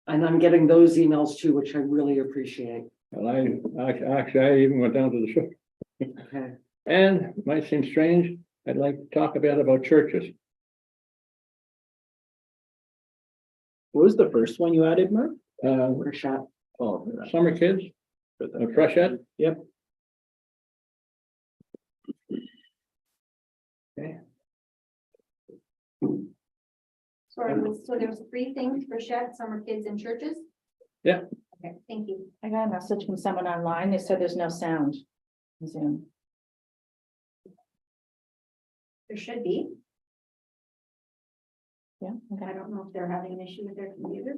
And I'm getting those emails too, which I really appreciate. Well, I even went down to the shore. Okay. And might seem strange, I'd like to talk a bit about churches. What was the first one you added, Mark? Workshop. Oh, Summer kids, freshet. Yep. Okay. Sorry, so there was 3 things for shed, summer kids and churches? Yeah. Okay, thank you. I got a message from someone online. They said there's no sound in Zoom. There should be. Yeah, I okay. don't know if they're having an issue with their computer.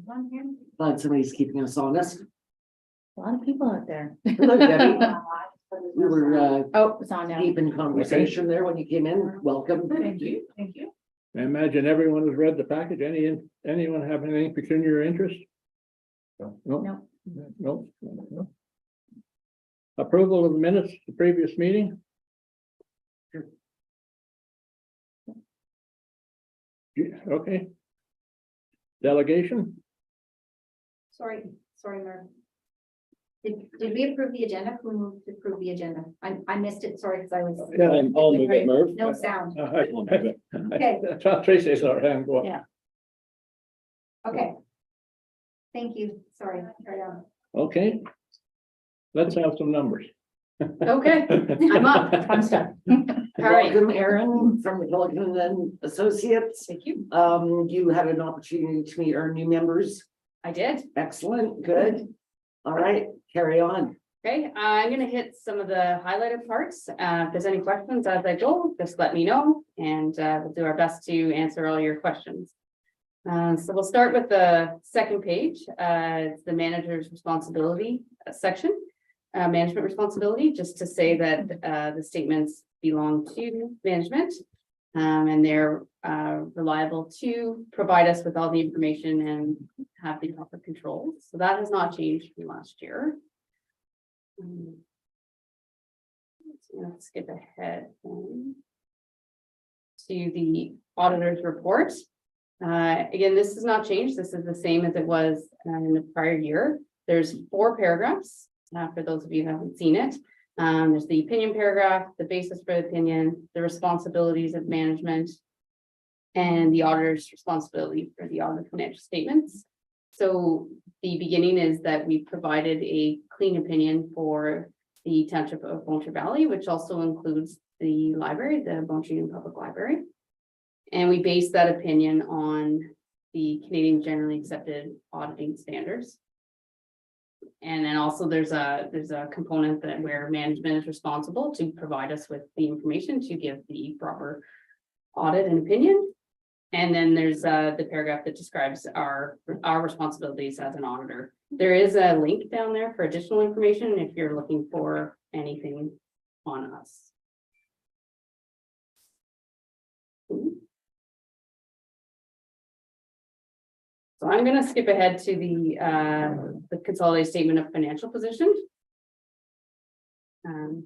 One here. Glad somebody's keeping us honest. A lot of people out there. Hello, Debbie. We were Oh, it's on now. deep in conversation there when you came in. Welcome. Thank you, thank you. I imagine everyone has read the package. Anyone have any peculiar interest? No. No. No. Approval of the minutes, the previous meeting? Yeah, okay. Delegation? Sorry, Mark. Did we approve the agenda? Who moved to approve the agenda? I missed it, sorry, because I was. Yeah. I'll move it, Merv. No sound. Okay. That's how Tracy saw her hand go up. Yeah. Okay. Thank you, sorry, carry on. Okay. Let's have some numbers. Okay, I'm up. Fun stuff. All right. Welcome, Aaron from Pelican and Associates. Thank you. You had an opportunity to meet our new members. I did. Excellent, good. All right, carry on. Okay, I'm gonna hit some of the highlighted parts. If there's any questions as I go, just let me know and we'll do our best to answer all your questions. So we'll start with the second page. It's the manager's responsibility section. Management responsibility, just to say that the statements belong to management. And they're reliable to provide us with all the information and have the proper controls. So that has not changed from last year. Let's skip ahead then to the auditor's report. Again, this has not changed. This is the same as it was in the prior year. There's 4 paragraphs for those of you who haven't seen it. There's the opinion paragraph, the basis for the opinion, the responsibilities of management, and the auditor's responsibility for the audit financial statements. So the beginning is that we provided a clean opinion for the township of Bone Tree Valley, which also includes the library, the Bone Tree Public Library. And we based that opinion on the Canadian Generally Accepted Auditing Standards. And then also there's a component that where management is responsible to provide us with the information to give the proper audit and opinion. And then there's the paragraph that describes our responsibilities as an auditor. There is a link down there for additional information if you're looking for anything on us. So I'm going to skip ahead to the consolidated statement of financial position. So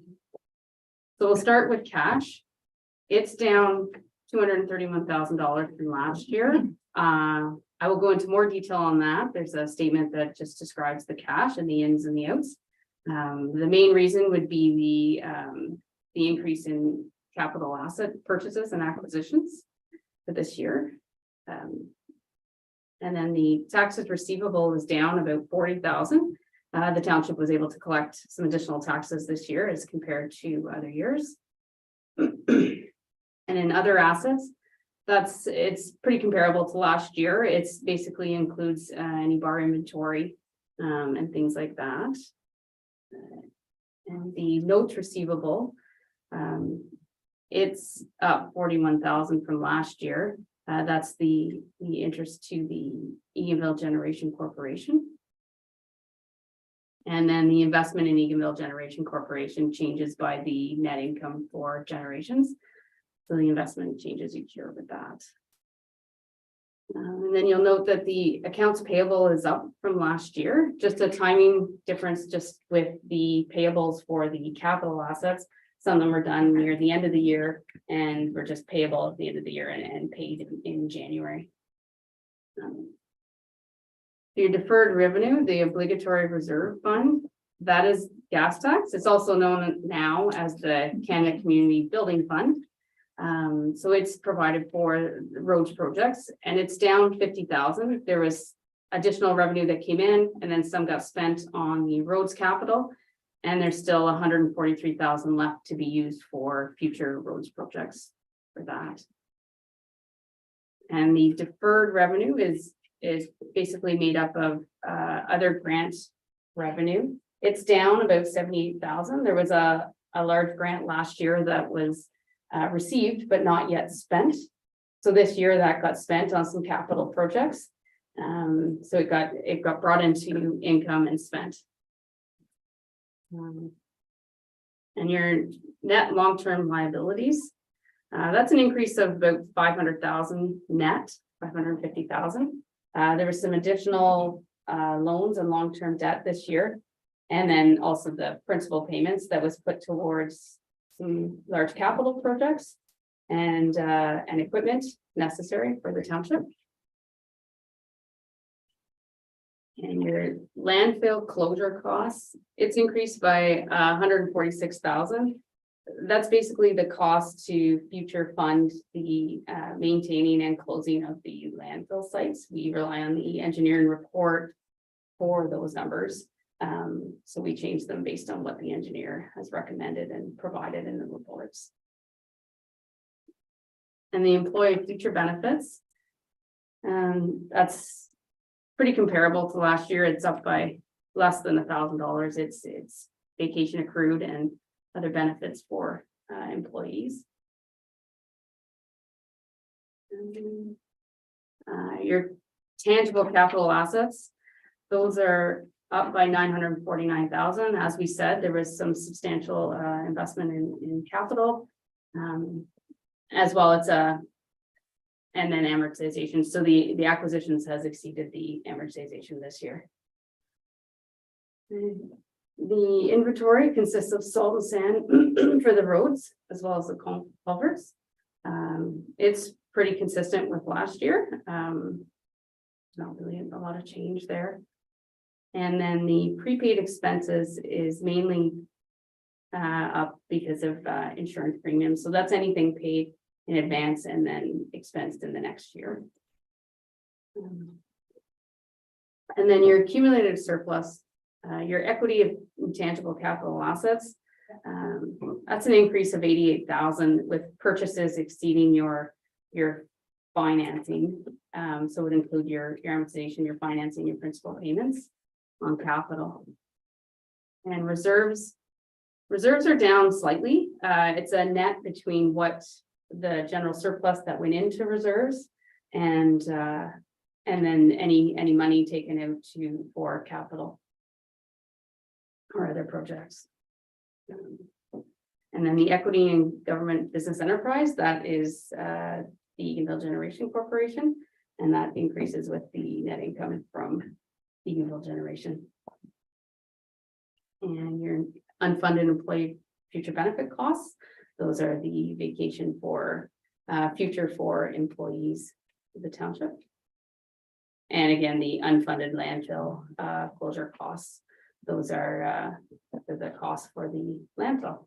we'll start with cash. It's down $231,000 from last year. I will go into more detail on that. There's a statement that just describes the cash and the ins and the outs. The main reason would be the increase in capital asset purchases and acquisitions for this year. And then the taxes receivable is down about 40,000. The township was able to collect some additional taxes this year as compared to other years. And in other assets, it's pretty comparable to last year. It's basically includes any bar inventory and things like that. And the notes receivable, it's up 41,000 from last year. That's the interest to the Eganville Generation Corporation. And then the investment in Eganville Generation Corporation changes by the net income for generations. So the investment changes each year with that. And then you'll note that the accounts payable is up from last year, just a timing difference just with the payables for the capital assets. Some of them were done near the end of the year and were just payable at the end of the year and paid in January. Your deferred revenue, the obligatory reserve fund, that is gas tax. It's also known now as the Canada Community Building Fund. So it's provided for roads projects and it's down 50,000. There was additional revenue that came in and then some got spent on the roads capital. And there's still 143,000 left to be used for future roads projects for that. And the deferred revenue is basically made up of other grant revenue. It's down about 78,000. There was a large grant last year that was received but not yet spent. So this year that got spent on some capital projects. So it got brought into income and spent. And your net long-term liabilities, that's an increase of about 500,000 net, 550,000. There was some additional loans and long-term debt this year. And then also the principal payments that was put towards some large capital projects and equipment necessary for the township. And your landfill closure costs, it's increased by 146,000. That's basically the cost to future fund the maintaining and closing of the landfill sites. We rely on the engineering report for those numbers. So we change them based on what the engineer has recommended and provided in the reports. And the employee future benefits, that's pretty comparable to last year. It's up by less than $1,000. It's vacation accrued and other benefits for employees. Your tangible capital assets, those are up by 949,000. As we said, there was some substantial investment in capital, as well as and then amortization. So the acquisitions has exceeded the amortization this year. The inventory consists of salt and sand for the roads as well as the culverts. It's pretty consistent with last year. Not really a lot of change there. And then the prepaid expenses is mainly up because of insurance premiums. So that's anything paid in advance and then expensed in the next year. And then your accumulated surplus, your equity of intangible capital assets, that's an increase of 88,000 with purchases exceeding your financing. So it would include your amortization, your financing, your principal payments on capital. And reserves are down slightly. It's a net between what the general surplus that went into reserves and then any money taken out for capital or other projects. And then the equity in government business enterprise, that is the Eganville Generation Corporation, and that increases with the net income from Eganville Generation. And your unfunded employee future benefit costs, those are the vacation for future for employees of the township. And again, the unfunded landfill closure costs, those are the cost for the landfill.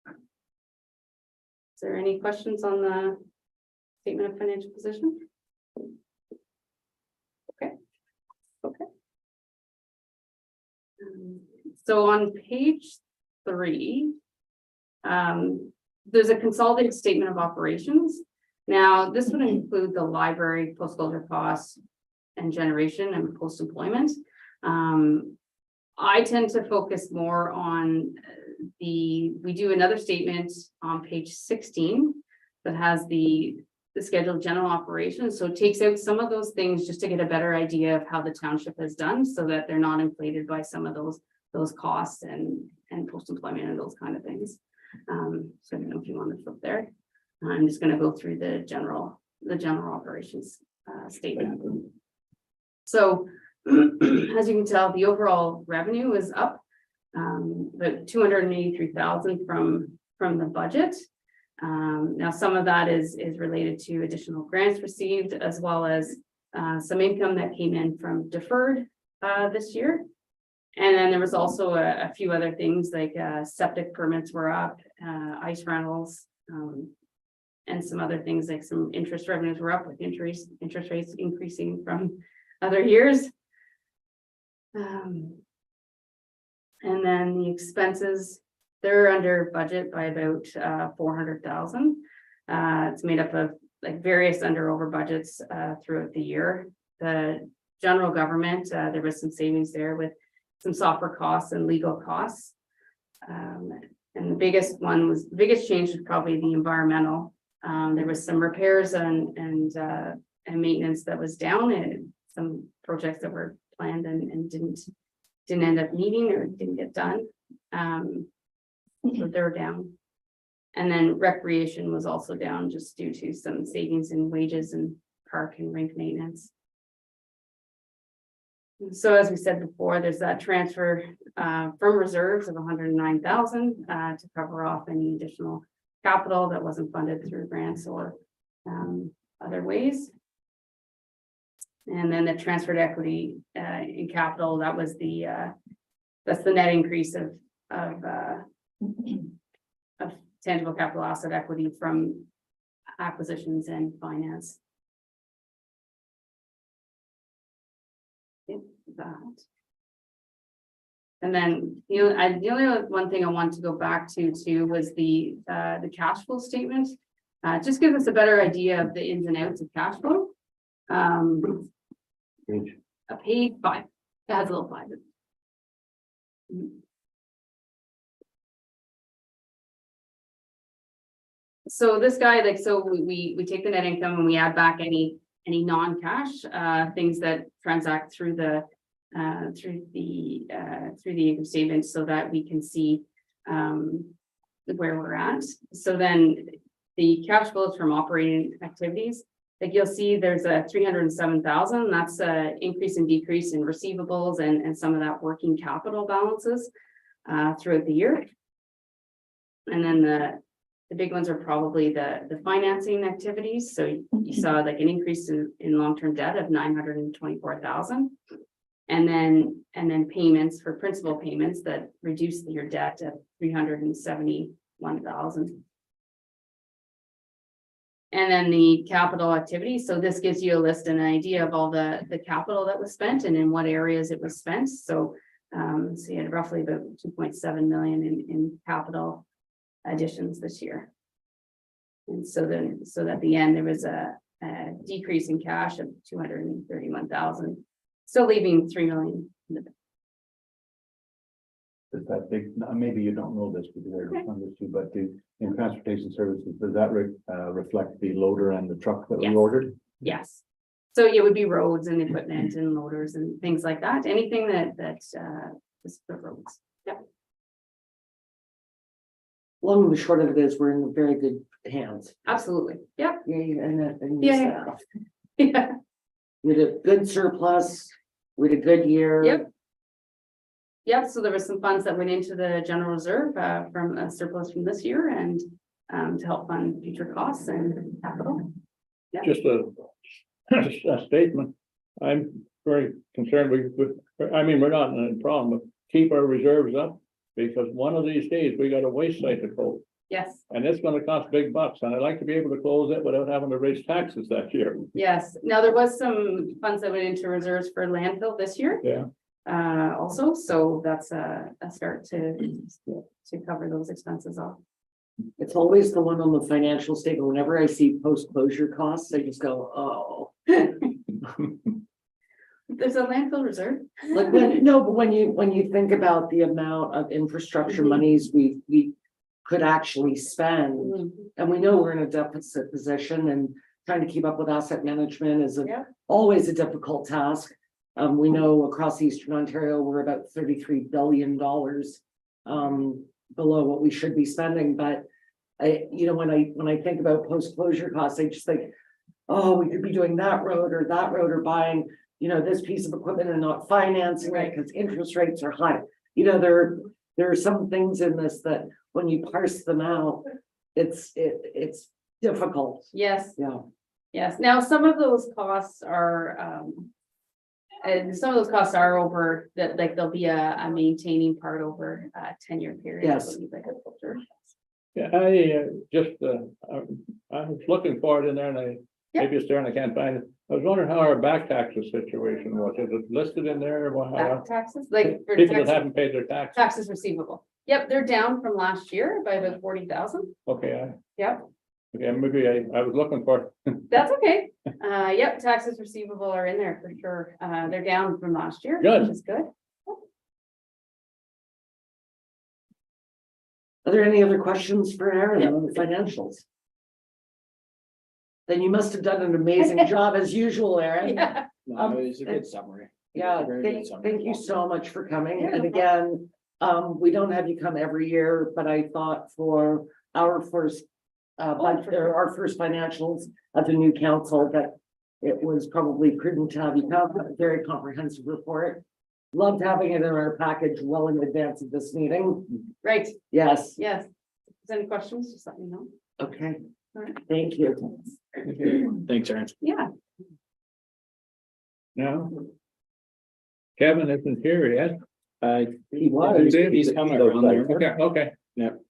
Is there any questions on the statement of financial position? Okay. So on page 3, there's a consolidated statement of operations. Now, this would include the library, post-closure costs, and generation and post-employment. I tend to focus more on we do another statement on page 16 that has the scheduled general operations. So it takes out some of those things just to get a better idea of how the township has done so that they're not inflated by some of those costs and post-employment and those kind of things. So I don't know if you want to flip there. I'm just going to go through the general operations statement. So as you can tell, the overall revenue is up about 283,000 from from the budget. Now some of that is related to additional grants received as well as some income that came in from deferred this year. And then there was also a few other things like septic permits were up, ice rentals, and some other things like some interest revenues were up with interest rates increasing from other years. And then the expenses, they're under budget by about 400,000. It's made up of like various under over budgets throughout the year. The general government, there was some savings there with some software costs and legal costs. And the biggest change was probably the environmental. There was some repairs and maintenance that was down, and some projects that were planned and didn't end up meeting or didn't get done. So they were down. And then recreation was also down just due to some savings in wages and park and rink maintenance. So as we said before, there's that transfer from reserves of 109,000 to cover off any additional capital that wasn't funded through grants or other ways. And then the transferred equity in capital, that was that's the net increase of tangible capital asset equity from acquisitions and finance. That. And then the only one thing I want to go back to was the cash flow statement. Just gives us a better idea of the ins and outs of cash flow. Page 5. It has a little 5. So this guy, like, so we take the net income and we add back any non-cash things that transact through the income statement so that we can see where we're at. So then the cash flows from operating activities, like you'll see there's a 307,000. That's a increase and decrease in receivables and some of that working capital balances throughout the year. And then the big ones are probably the financing activities. So you saw like an increase in long-term debt of 924,000. And then payments for principal payments that reduce your debt at 371,000. And then the capital activity. So this gives you a list and an idea of all the capital that was spent and in what areas it was spent. So, so you had roughly about 2.7 million in capital additions this year. And so at the end, there was a decrease in cash of 231,000. Still leaving 3 million. Is that big? Maybe you don't know this because they're on this too, but in transportation services, does that reflect the loader and the truck that we Yes. ordered? Yes. So it would be roads and equipment and loaders and things like that. Anything that is for roads. Yep. Long and the short of it is we're in very good hands. Absolutely. Yep. Yeah, and Yeah. staff. Yeah. We had a good surplus, we had a good year. Yep. Yep. So there was some funds that went into the general reserve from a surplus from this year and to help fund future costs and capital. Just a statement. I'm very concerned. I mean, we're not in a problem, but keep our reserves up because one of these days we got a waste site to close. Yes. And it's gonna cost big bucks, and I'd like to be able to close it without having to raise taxes that year. Yes. Now there was some funds that went into reserves for landfill this year. Yeah. Also, so that's a start to cover those expenses off. It's always the one on the financial statement. Whenever I see post-closure costs, I just go, oh. There's a landfill reserve. Like but when you think about the amount of infrastructure Mhm. monies we could actually spend, Mhm. and we know we're in a deficit position and trying to keep up with asset management is Yeah. always a difficult task. We know across Eastern Ontario, we're about $33 billion below what we should be spending, but when I think about post-closure costs, I just think, oh, we could be doing that road or buying, this piece of equipment and not financing it Right. because interest rates are high. There are some things in this that when you parse them out, it's difficult, Yes, yeah. yes. Now, some of those costs are, and some of those costs are over, that, like, there'll be a maintaining part over a 10-year period. I Yes. believe, like a filter. Yeah, I was looking for it in there and Yeah. maybe it's there and I can't find it. I was wondering how our back taxes situation was. Is it listed in there? Well, Back taxes, like for people that taxes, haven't paid their taxes. taxes receivable. Yep, they're down from last year by about 40,000. Okay, Yep, maybe I was looking for, that's okay. Yep, taxes receivable are in there for sure. They're down from last year, Good. which is good. Are there any other questions for Aaron on the financials? Then you must have done an amazing job as usual, Aaron. Yeah, No, it was a good summary. It was a Yeah, very good thank summary. you so much for coming. Yeah, And no again, we don't have you come every year, but I thought for our first budget, for sure. or our first financials of the new council, that it was probably prudent to have you come, a very comprehensive report. Loved having it in our package well in advance of this meeting. right, Yes, yes. If there's any questions, just let me know. okay, All right. thank you. Thanks, Aaron. Yeah, no. Kevin isn't here yet. He was. He's coming around there. Okay, okay. Yep.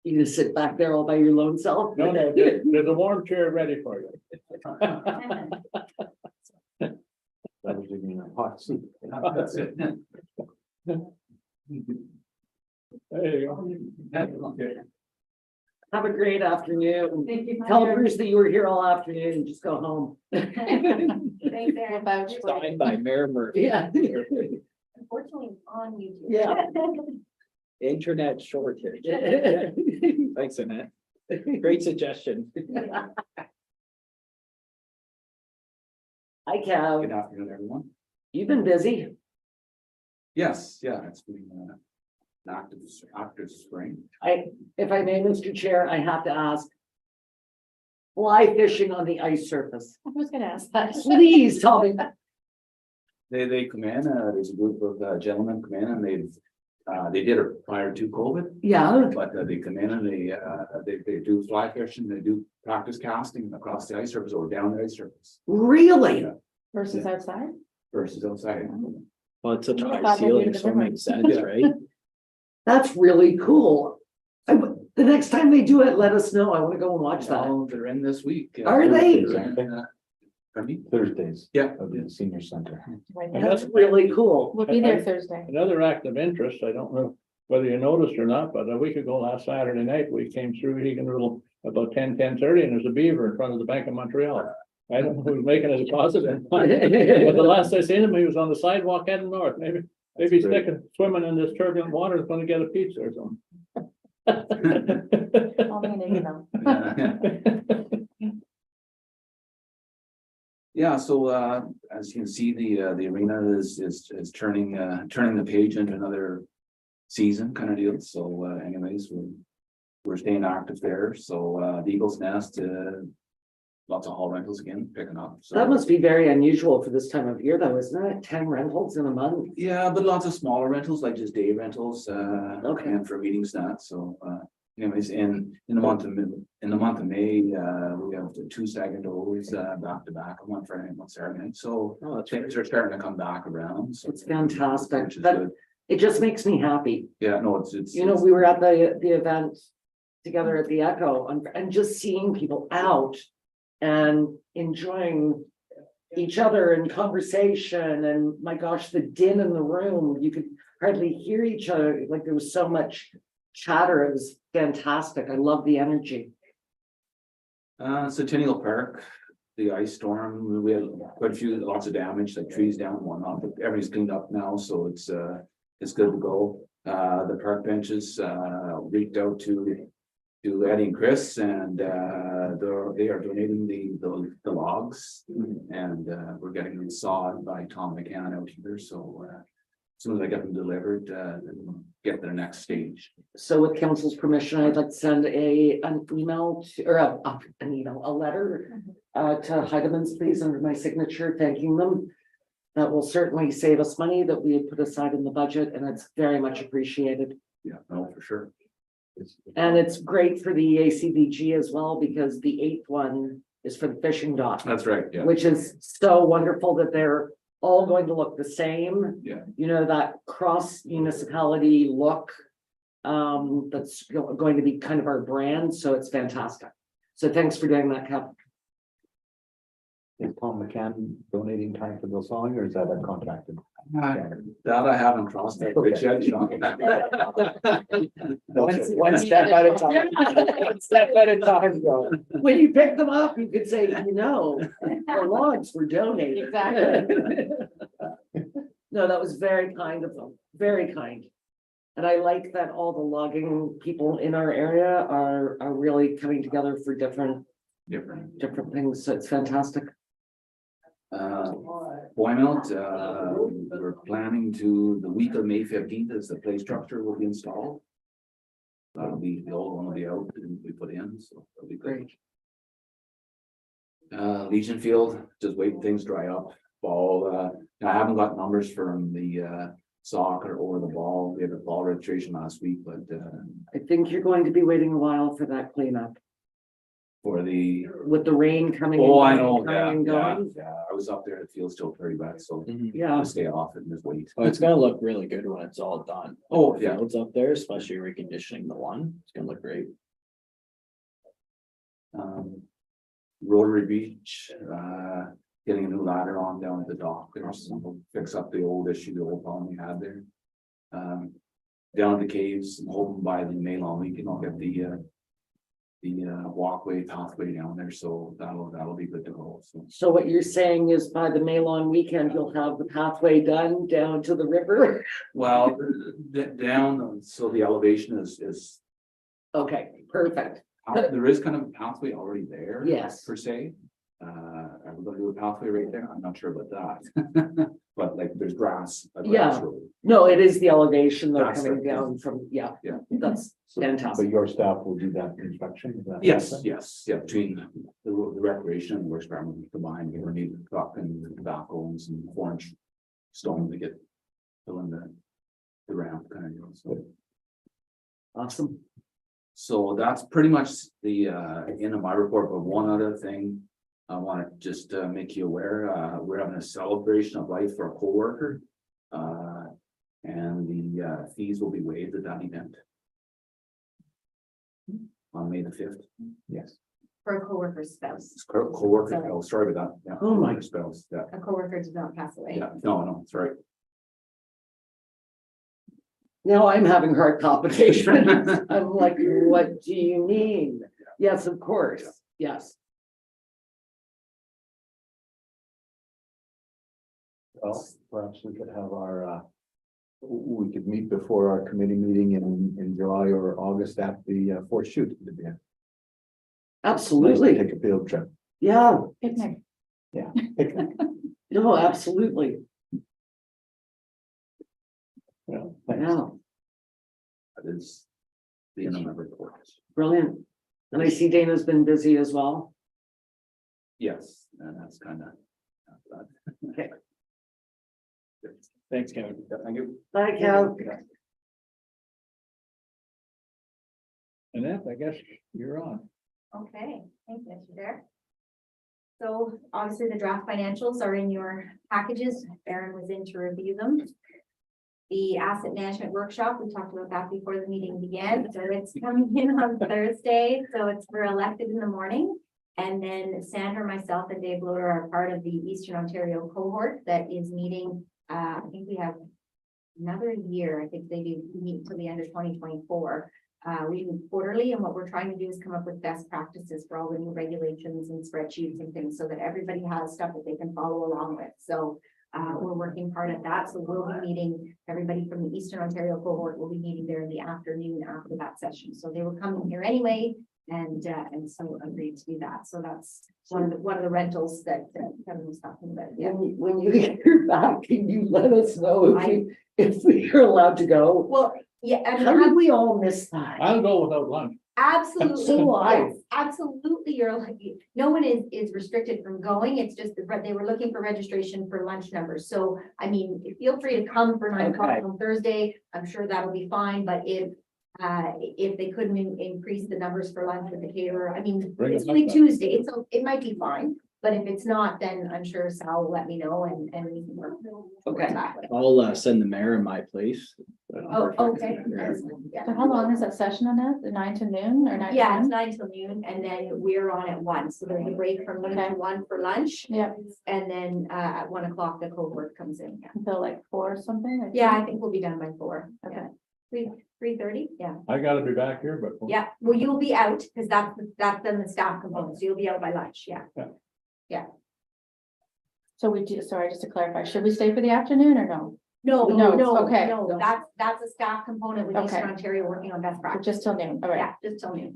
You just sit back there all by your lone self? No, there's a warm chair ready for you. That was in a hot seat. That's it. There you go. Have a great afternoon. Thank you. Tell Bruce that you were here all afternoon and just go home. Thanks, Aaron. Vouch for it. Signed by Mayor Murphy. Yeah. Unfortunately, on YouTube. Yeah. Internet shortage. Thanks, Annette. Great suggestion. Hi, Cal. Good afternoon, everyone. You've been busy. Yes, yeah, it's been an active spring. If I may, Mr. Chair, I have to ask. Fly fishing on the ice surface. I was gonna ask that. Please tell me. They come in, there's a group of gentlemen come in and they did it prior to COVID, Yeah, but they come in and they do fly fishing, they do practice casting across the ice surface or down the ice surface really? Yeah. Versus outside? versus outside. Well, it's such a I high thought they ceiling, did it so it makes sense, Yeah. right? That's really cool. The next time they do it, let us know. I want to go and watch that. Oh, they're in this week. Are they? Pardon me? Thursdays. Yeah. Of the senior center. Right And now. That's really cool. We'll be there Thursday. Another act of interest, I don't know whether you noticed or not, but a week ago last Saturday night, we came through Eganville about 10:30, and there's a beaver in front of the Bank of Montreal. I don't know who's making a deposit, but the last I seen him, he was on the sidewalk heading north, maybe he's swimming in this turbulent water, is gonna get a pizza or something. I'll be in, you know. Yeah, so as you can see, the arena is turning the page into another season kind of deal. So anyways, we're staying active there. So the Eagles Nest, lots of hall rentals again picking up. So That must be very unusual for this time of year though, isn't it? 10 rentals in a month. yeah, but lots of smaller rentals like just day rentals Okay. and for meeting stats. So anyways, in the month of May, we have the 2 second always back to back on Friday and Saturday night. So Oh, that's things are starting to come back around. So It's fantastic. which is That- good. It just makes me happy. Yeah, no, it's. You know, we were at the event together at the Echo and just seeing people out and enjoying each other and conversation and my gosh, the din in the room, you could hardly hear each other. Like there was so much chatter. It was fantastic. I love the energy. Centennial Park, the ice storm, we had quite a few, lots of damage, like trees down and whatnot, but everything's cleaned up now, so it's good to go. The park benches, reached out to Eddie and Chris, and they are donating the logs, and we're getting them sawed by Tom McCann out here, so soon as I get them delivered, and get to the next stage. So with council's permission, I'd like to send an email to, or an email, a letter to Heideman's, please, under my signature, thanking them. That will certainly save us money that we had put aside in the budget, and it's very much appreciated. Yeah, no, for sure. And it's great for the ACBG as well, because the 8th one is for the fishing dock, That's right, yeah. which is so wonderful that they're all going to look the same. Yeah. You know, that cross municipality look. That's going to be kind of our brand, so it's fantastic. So thanks for doing that, Kev. Is Tom McCann donating time for the song, or is that a contracted? That I haven't crossed that bridge yet, Sean. One step at a time. One step at a time, bro. When you pick them up, you could say, you know, the logs were donated. Exactly. No, that was very kind of them, very kind. And I like that all the logging people in our area are really coming together for different things, so it's fantastic. Boymount, we're planning to, the week of May 15th is the play structure will be installed. That'll be, the old one will be out and we put in, so that'll be great. Legion Field, just waiting things dry up. Ball, I haven't got numbers from the soccer or the ball. We had a ball registration last week, but I think you're going to be waiting a while for that cleanup for the, with the rain coming. oh, I and know, coming yeah, and yeah, going. yeah. I was up there, it feels still pretty wet, so Yeah, I'll stay off it and just wait. Well, it's gonna look really good when it's all done. Oh, The yeah. Fields up there, especially reconditioning the one, it's gonna look great. Rotary Beach, getting a new ladder on down at the dock, there's some, fix up the old issue, the old problem we had there. Down at the caves, I'm hoping by the May long weekend, I'll get the walkway, pathway down there, so that'll be good to go, so. so what you're saying is by the May long weekend, you'll have the pathway done down to the river? Well, down, so the elevation is, Okay, perfect. there is kind of a pathway already there. Yes. Per se. Are we gonna do a pathway right there? I'm not sure about that. But like there's grass. a grass Yeah. road. No, it is the elevation though That's coming it. down from, yeah, Yeah. that's So- fantastic. But your staff will do that inspection? is that- Yes, yeah, between the recreation and the works department combined, we're gonna need the truck and the backhoe and some 4-inch stone to get filling the ramp kind of, so. Awesome. So that's pretty much the end of my report, but one other thing. I want to just make you aware, we're having a celebration of life for a coworker. And the fees will be waived at that event. On May the 5th. Yes. For a coworker's spouse. It's coworker, oh, sorry about that. Yeah, Oh, my. spouse, yeah, A coworker did not pass away. yeah, no, sorry. Now I'm having heart palpitations. I'm like, what do you mean? Yes, of course, yes. Well, perhaps we could have our, we could meet before our committee meeting in July or August at the Fort Shoot. It'd be nice to Absolutely, Take a field trip. yeah, Picnic. Yeah. Picnic. no, absolutely, Well, thanks. yeah, That is the end of my report. brilliant. And I see Dana's been busy as well. Yes, and that's kind of. Okay. Thanks, Kevin. Thank you. Bye, Cal. Annette, I guess you're on. Okay, thank you, Mr. Chair. So obviously the draft financials are in your packages. Aaron was in to review them. The asset management workshop, we talked about that before the meeting began, so it's coming in on Thursday, so it's for elected in the morning. And then Sandra, myself and Dave Loader are part of the Eastern Ontario cohort that is meeting, I think we have another year, I think they do meet until the end of 2024. We meet quarterly, and what we're trying to do is come up with best practices for all the new regulations and spreadsheets and things so that everybody has stuff that they can follow along with. So we're working hard at that. So we'll be meeting, everybody from the Eastern Ontario cohort will be meeting there in the afternoon after that session. So they will come in here anyway. And so agreed to do that. So that's one of the rentals that Kevin was talking about. Yeah. When you hear back, can you let us know if we are allowed to go? Well, yeah, I How mean, did we all miss that? I'll go without lunch. absolutely, So do I. yes, absolutely. You're like, no one is restricted from going. It's just that they were looking for registration for lunch numbers. So, I mean, feel free to come for 9 o'clock Okay. on Thursday. I'm sure that'll be fine, but if they couldn't increase the numbers for lunch with the caterer, I mean, Bring it's it only back. Tuesday, so it might be fine. But if it's not, then I'm sure Sal will let me know and we can work. Okay. that way. I'll send the mayor in my place. Oh, okay. So how long is that session on that? The 9 to noon or 9 to Yeah, it's 10? 9 till noon and then we're on at 1. So there's a break from noon to Okay. 1 for lunch. Yeah, And then at 1 o'clock, the cohort comes in. Yeah. until like 4 or something? or Yeah, I 2? think we'll be done by 4. Okay. 3:30, yeah. I gotta be back here, but. Yeah, well, you'll be out because that's then the staff component. So you'll be out by lunch, yeah. So we do, sorry, just to clarify, should we stay for the afternoon or no? No, No, no, okay. no, that's a staff component with Okay. Eastern Ontario working on best Or practice. just till noon? All right. Yeah, just tell me.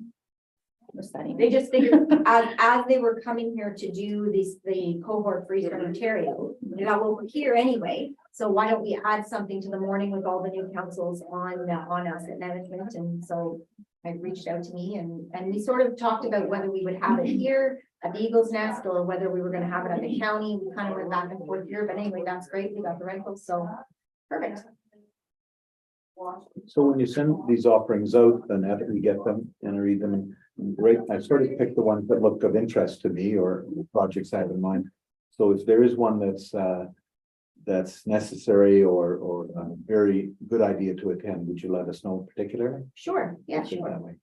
Missed that email. They just figured, as they were coming here to do the cohort for Eastern Ontario, you know, well, we're here anyway. So why don't we add something to the morning with all the new councils on asset management? And so I reached out to me and we sort of talked about whether we would have it here at the Eagles Nest or whether we were gonna have it at the county. We kind of went back and forth here, but anyway, that's great. We got the rentals, so perfect. So when you send these offerings out, then after you get them and read them, great, I sort of picked the ones that looked of interest to me or projects I have in mind. So if there is one that's necessary or a very good idea to attend, would you let us know in particular? Sure, yeah, Let's do it sure. that way.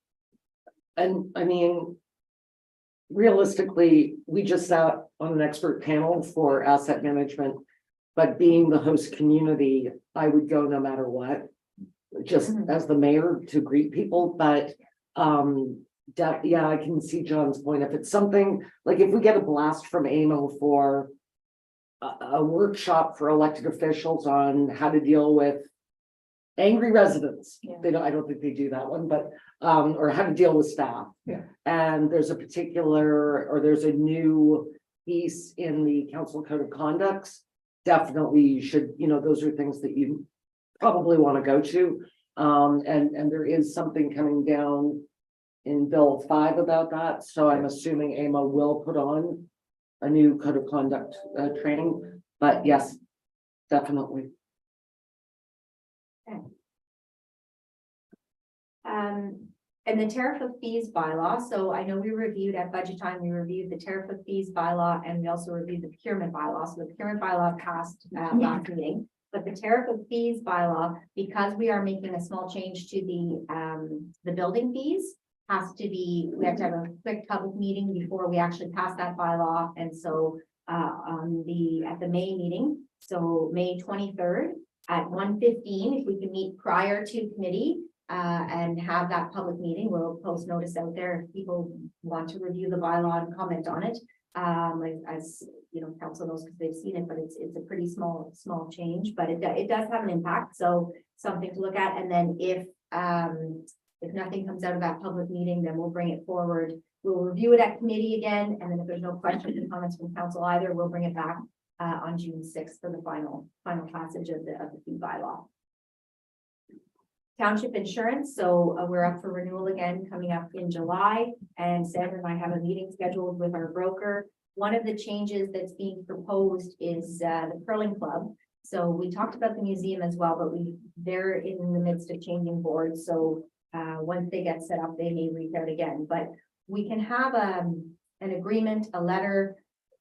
And I mean, realistically, we just sat on an expert panel for asset management. But being the host community, I would go no matter what, just Mhm. as the mayor to greet people, but yeah, I can see John's point. If it's something, like if we get a blast from AMO for a workshop for elected officials on how to deal with angry residents. Yeah. I don't think they do that one, but, or how to deal with staff. Yeah. And there's there's a new piece in the council code of conducts. Definitely you should, those are things that you probably want to go to. And there is something coming down in Bill 5 about that. So I'm assuming AMO will put on a new code of conduct training, but yes, definitely. And the tariff of fees bylaw, so I know we reviewed at budget time, we reviewed the tariff of fees bylaw and we also reviewed the procurement bylaw. So the procurement bylaw passed last meeting. But the tariff of fees bylaw, because we are making a small change to the building fees, we have to have a quick public meeting before we actually pass that bylaw. And so at the May meeting, so May 23rd at 1:15, if we can meet prior to committee and have that public meeting, we'll post notice out there if people want to review the bylaw and comment on it. As you know, council knows because they've seen it, but it's a pretty small change, but it does have an impact. So something to look at. And then if nothing comes out of that public meeting, then we'll bring it forward. We'll review it at committee again. And then if there's no questions and comments from council either, we'll bring it back on June 6th for the final passage of the fee bylaw. Township insurance, so we're up for renewal again, coming up in July, and Sandra and I have a meeting scheduled with our broker. One of the changes that's being proposed is the curling club. So we talked about the museum as well, but they're in the midst of changing boards, so once they get set up, they may reach out again. But we can have an agreement, a letter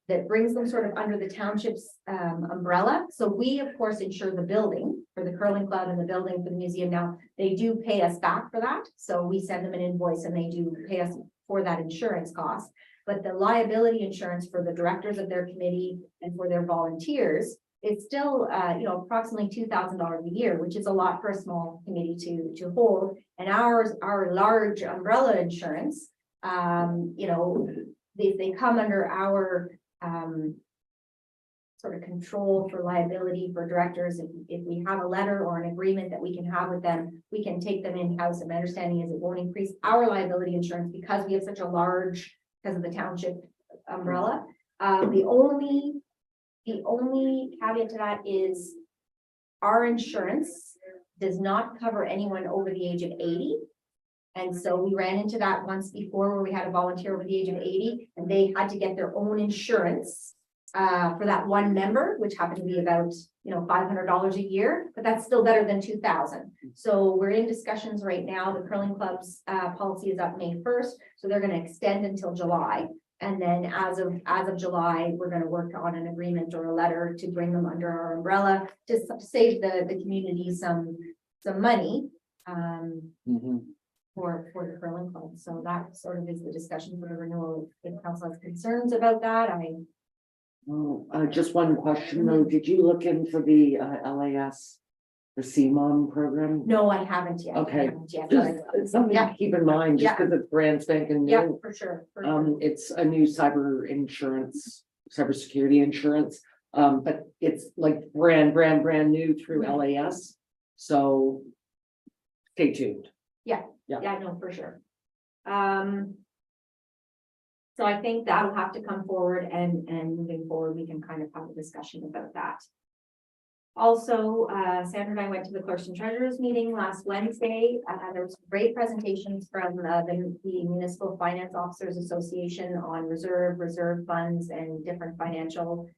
that brings them sort of under the township's umbrella. So we, of course, insure the building for the curling club and the building for the museum. Now, they do pay us back for that. So we send them an invoice and they do pay us for that insurance cost. But the liability insurance for the directors of their committee and for their volunteers, it's still, approximately $2,000 a year, which is a lot for a small committee to hold. And our large umbrella insurance, if they come under our sort of control for liability for directors. If we have a letter or an agreement that we can have with them, we can take them in-house. And my understanding is it won't increase our liability insurance because we have such a large, because of the township umbrella. The only caveat to that is our insurance does not cover anyone over the age of 80. And so we ran into that once before where we had a volunteer over the age of 80 and they had to get their own insurance for that one member, which happened to be about, $500 a year, but that's still better than 2,000. So we're in discussions right now. The curling club's policy is up May 1st, so they're going to extend until July. And then as of July, we're going to work on an agreement or a letter to bring them under our umbrella to save the community some money. For the curling club. So that sort of is the discussion for the renewal. If council has concerns about that, Just one question though, did you look into the LAS, the CMOM program? no, I haven't yet. I Okay. haven't yet, Just but something to keep in mind, just Yeah. because it's brand spanking yeah, new. for sure. for sure. It's a new cybersecurity insurance. But it's like brand new through LAS. So stay tuned. Yeah. Yeah, no, for sure. So I think that'll have to come forward and moving forward, we can kind of have a discussion about that. Also, Sandra and I went to the clerks and treasurers meeting last Wednesday. There was great presentations from the Municipal Finance Officers Association on reserve funds and different financial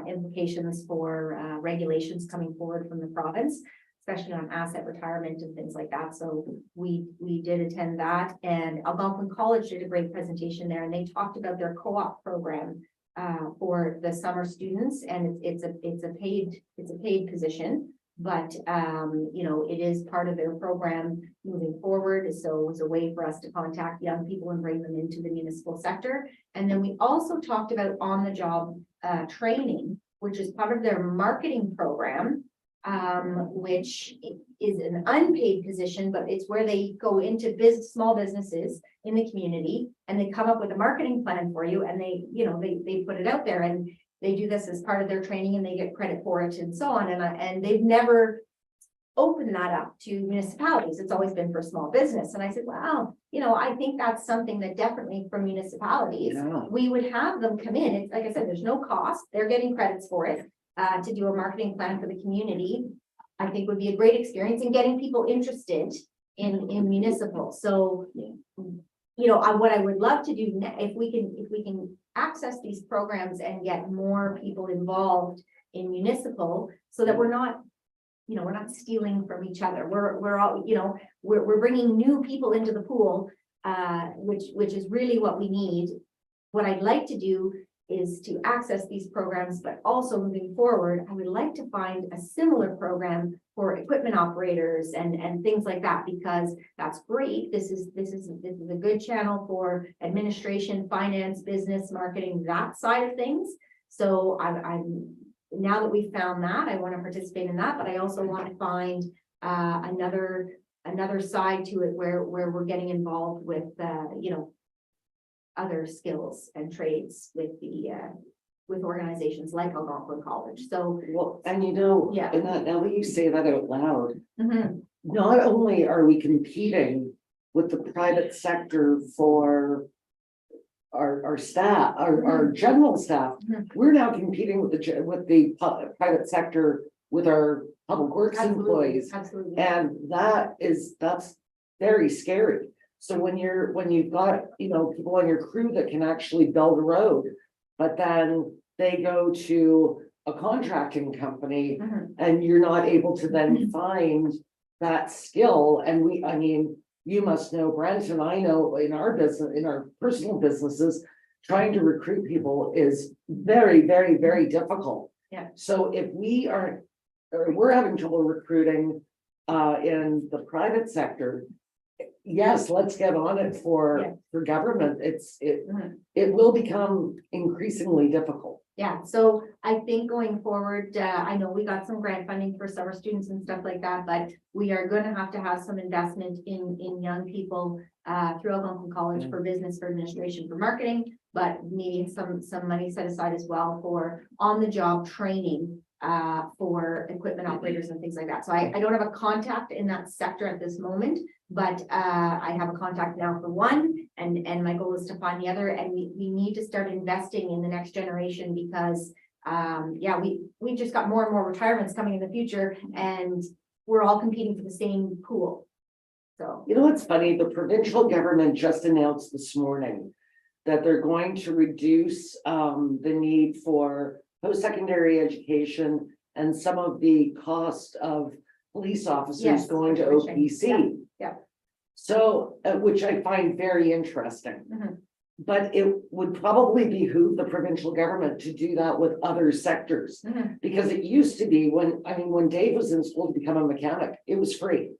implications for regulations coming forward from the province, especially on asset retirement and things like that. So we did attend that, and Algonquin College did a great presentation there, and they talked about their co-op program for the summer students, and it's a paid position, but it is part of their program moving forward. So it was a way for us to contact young people and bring them into the municipal sector. And then we also talked about on-the-job training, which is part of their marketing program, which is an unpaid position, but it's where they go into small businesses in the community and they come up with a marketing plan for you, and they put it out there, and they do this as part of their training and they get credit for it and so on. And they've never opened that up to municipalities. It's always been for small business. And I said, wow, I think that's something that definitely for municipalities, Yeah. we would have them come in. It's like I said, there's no cost. They're getting credits for it. To do a marketing plan for the community, I think would be a great experience in getting people interested in municipal. So, what I would love to do if we can access these programs and get more people involved in municipal, so that we're not stealing from each other. We're all, we're bringing new people into the pool, which is really what we need. What I'd like to do is to access these programs, but also moving forward, I would like to find a similar program for equipment operators and things like that, because that's great. This is a good channel for administration, finance, business, marketing, that side of things. So I'm now that we've found that, I want to participate in that, but I also want to find another side to it where we're getting involved with other skills and trades with with organizations like Algonquin College. So Well, and Yeah. and that, now that you say that out loud, mhm, not only are we competing with the private sector for our staff, our general staff, Mhm. we're now competing with the private sector with our public works absolutely, employees. absolutely. And that's very scary. So when you've got, people on your crew that can actually build a road, but then they go to a contracting company Mhm. and you're not able to then find that skill. And you must know, Brent, and I know in our business, in our personal businesses, trying to recruit people is very, very, very difficult. Yeah. So if we're having trouble recruiting in the private sector, yes, let's get on it Yeah. for government. Mhm. It will become increasingly difficult. Yeah, so I think going forward, I know we got some grant funding for summer students and stuff like that, but we are gonna have to have some investment in young people through Algonquin College for business, for administration, for marketing, but needing some money set aside as well for on-the-job training for equipment operators and things like that. So I don't have a contact in that sector at this moment, but I have a contact now for one, and my goal is to find the other, and we need to start investing in the next generation because yeah, we just got more and more retirements coming in the future, and we're all competing for the same pool. So, You know what's funny? The provincial government just announced this morning that they're going to reduce the need for post-secondary education and some of the cost of police officers Yes, going to for sure. OPC. Yeah. So, which I find very interesting. Mhm. But it would probably behoove the provincial government to do that with other sectors. Mhm. Because it used to be when Dave was in school to become a mechanic, it was free.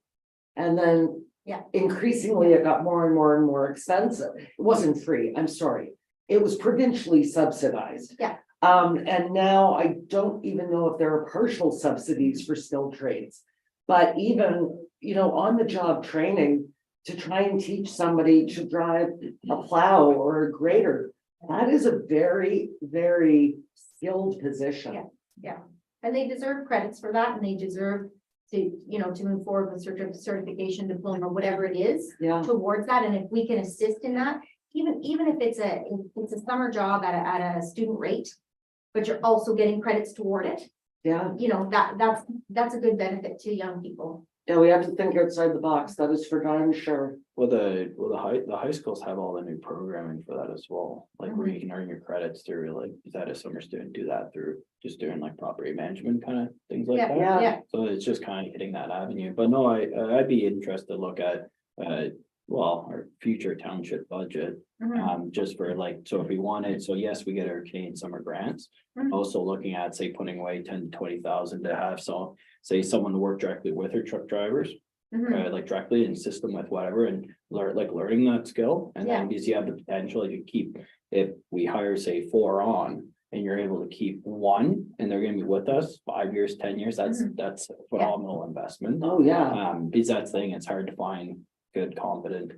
And then Yeah. increasingly it got more and more and more expensive. It wasn't free, I'm sorry. It was provincially subsidized. Yeah. And now I don't even know if there are partial subsidies for skilled trades. But even, on the job training to try and teach somebody to drive a plow or a grader, that is a very, very skilled position. Yeah. And they deserve credits for that, and they deserve to move forward with certification, diploma, whatever it is Yeah, towards that. And if we can assist in that, even if it's a summer job at a student rate, but you're also getting credits toward it, yeah, that's a good benefit to young people. yeah, we have to think outside the box, that is for darn sure. Well, the high schools have all the new programming for that as well, like where you can earn your credits through, like, is that a summer student do that through just doing like property management kind of things like that? Yeah. Yeah, So it's just kind of hitting that avenue, but no, I'd be interested to look at, our future township budget. Mhm. Just for like, so if we wanted, so yes, we get our Canadian summer grants. Mhm. Also looking at, say, putting away 10 to 20,000 to have, so, say, someone to work directly with our truck drivers. Mhm. Like directly and system with whatever and learning that skill. And then Yeah. because you have the potential, you keep, if we hire, say, 4 on. And you're able to keep 1 and they're gonna be with us 5 years, 10 years, that's a phenomenal investment. Oh, yeah, Because that's the thing, it's hard to find good, competent,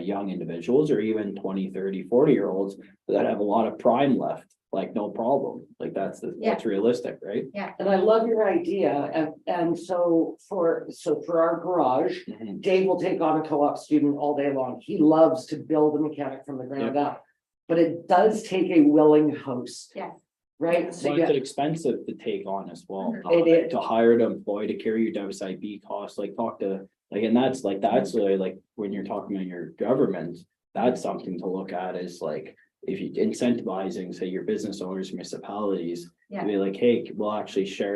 young individuals or even 20, 30, 40-year-olds that have a lot of prime left, like no problem, like that's realistic, right? and I love your idea, and so for our garage, Mhm. Dave will take on a co-op student all day long. He loves to build a mechanic from the ground up. But it does take a willing host, Yes. right? So Well, yeah, it's expensive to take on as well. It is. To hire to employ, to carry your WSIB costs, like talk to, like, and that's really like, when you're talking to your government, that's something to look at is like, if you incentivizing, say, your business owners, municipalities, Yeah. be like, hey, we'll actually share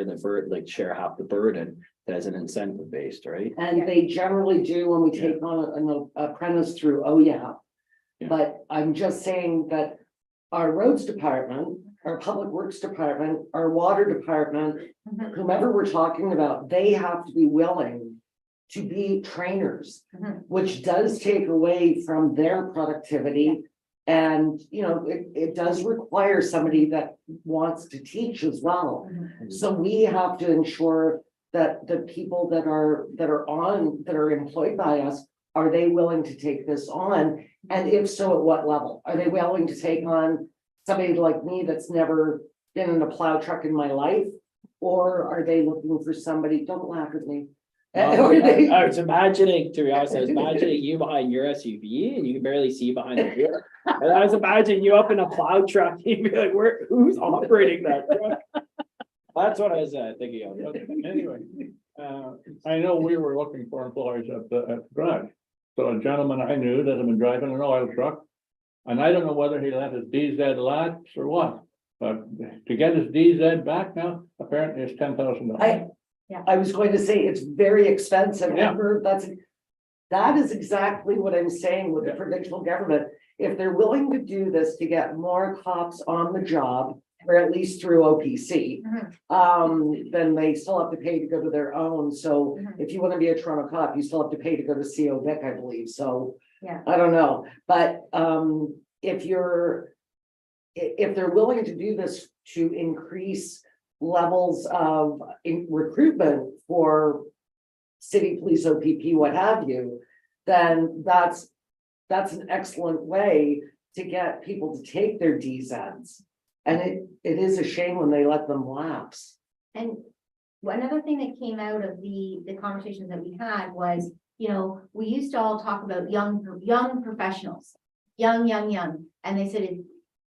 share half the burden as an incentive based, right? and they generally do when we take on an apprentice through OYAP. Yeah. But I'm just saying that our roads department, our public works department, our water department, Mhm. whomever we're talking about, they have to be willing to be trainers, Mhm. which does take away from their productivity. And, it does require somebody that wants to teach as well. Mhm. So we have to ensure that the people that are employed by us, are they willing to take this on? And if so, at what level? Are they willing to take on somebody like me that's never been in a plow truck in my life? Or are they looking for somebody, don't laugh at me. Or they- I was imagining, to be honest, I was imagining you behind your SUV and you can barely see behind the wheel. And I was imagining you up in a plow truck, you'd be like, who's operating that truck? That's what I was thinking of. Anyway, I know we were looking for employees at the garage. So a gentleman I knew that had been driving an oil truck. And I don't know whether he let his DZ lapse or what, but to get his DZ back now, apparently it's $10,000. I was going to say, it's very expensive, Yeah. Amber, that is exactly what I'm saying with the Yeah. provincial government. If they're willing to do this to get more cops on the job or at least through OPC. Mhm. Then they still have to pay to go to their own, so Mhm. if you wanna be a Toronto cop, you still have to pay to go to CO Vic, I believe, so. Yeah. I don't know, but, if you're. If they're willing to do this to increase levels of recruitment for. City police, OPP, what have you, then that's an excellent way to get people to take their DZs. And it is a shame when they let them lapse. And one other thing that came out of the conversations that we had was, you know, we used to all talk about young professionals. Young, and they said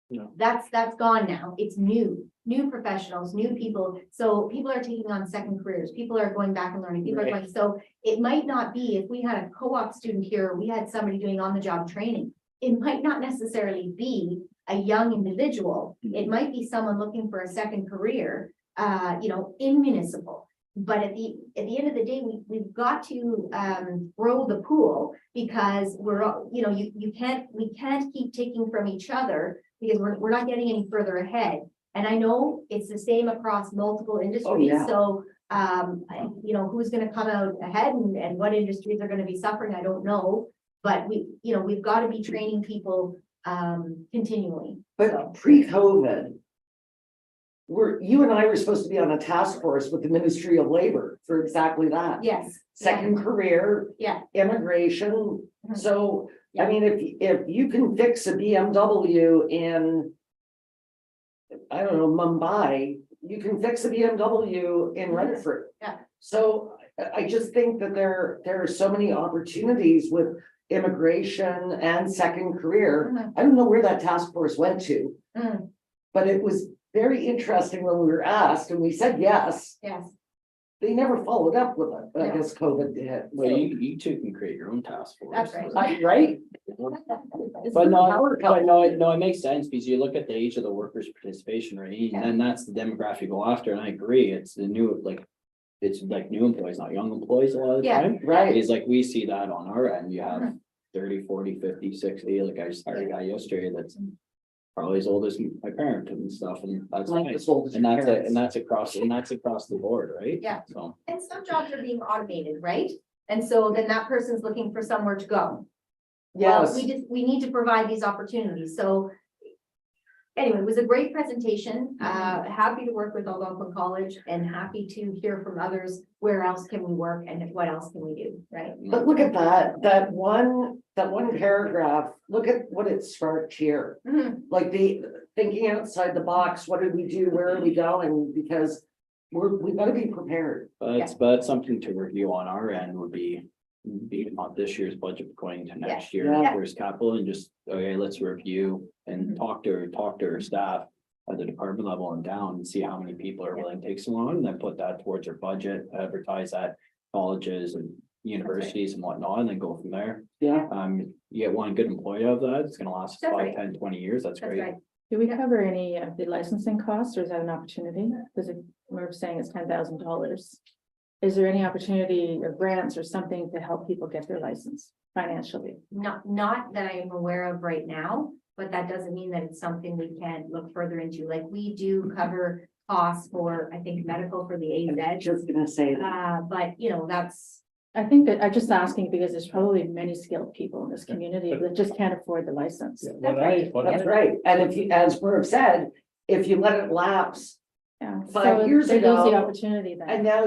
No. that's gone now. It's new professionals, new people. So people are taking on second careers. People are going back and learning. People are going, so it might not be, if we had a co-op student here, we had somebody doing on-the-job training. It might not necessarily be a young individual. It might be someone looking for a second career, you know, in municipal. But at the end of the day, we've got to grow the pool, because we're, you know, we can't keep taking from each other, because we're not getting any further ahead. And I know it's the same across multiple industries, yeah. so you know, who's gonna come out ahead and what industries are gonna be suffering, I don't know. But we've got to be training people continually. But pre-COVID. You and I were supposed to be on a task force with the Ministry of Labor for exactly that. Yes. Second career. Yeah. Immigration, Mhm. so, Yeah. I mean, if you can fix a BMW in. I don't know, Mumbai, you can fix a BMW in Redford. Yeah. So I just think that there are so many opportunities with immigration and second career. Mhm. I don't know where that task force went to. Mm. But it was very interesting when we were asked and we said yes. Yes. They never followed up with it, but I No. guess COVID did. Well, you two can create your own task force. That's right. Right? But no, Power but no, it makes sense, because you look at the age of the workers' participation rate, and Yeah. then that's the demographic you go after, and I agree, it's the new, like. It's like new employees, not young employees a lot of the Yeah. time, Right, is like we see that on our end, you have Mhm. 30, 40, 50, 60. Like I just hired a guy yesterday that's. Probably as old as my parent and stuff, and that's like nice, this old. and that's across the board, right? Yeah. So. And some jobs are being automated, right? And so then that person's looking for somewhere to go. Well, Yes, we need to provide these opportunities, so. Anyway, it was a great presentation, happy to work with Algonquin College and happy to hear from others, where else can we work and what else can we do, right? but look at that one paragraph, look at what it sparked here. Mhm. Like the thinking outside the box, what did we do, where are we going, because we've got to be prepared. But something to review on our end would be on this year's budget going to next year, Yeah. if there's capital, and just, okay, let's review and talk to our staff. At the department level and down, and see how many people are willing to take someone on, and then put that towards our budget, advertise at colleges and universities and whatnot, and then go from there. Yeah. You get one good employee of that, it's gonna last That's 5, right. 10, 20 years, that's That's great. right. Do we cover any of the licensing costs, or is that an opportunity? Because we're saying it's $10,000. Is there any opportunity or grants or something to help people get their license financially? Not that I am aware of right now, but that doesn't mean that it's something we can't look further into. Like, we do cover costs for, I think, medical for the I'm AZ. just gonna say that. But you know, that's, I think that I'm just asking because there's probably many skilled people in this community that just can't afford the license. Yeah, what That's I, right, and if you, as Merv said, if you let it lapse, Yeah. 5 So years there goes the ago, opportunity and then. now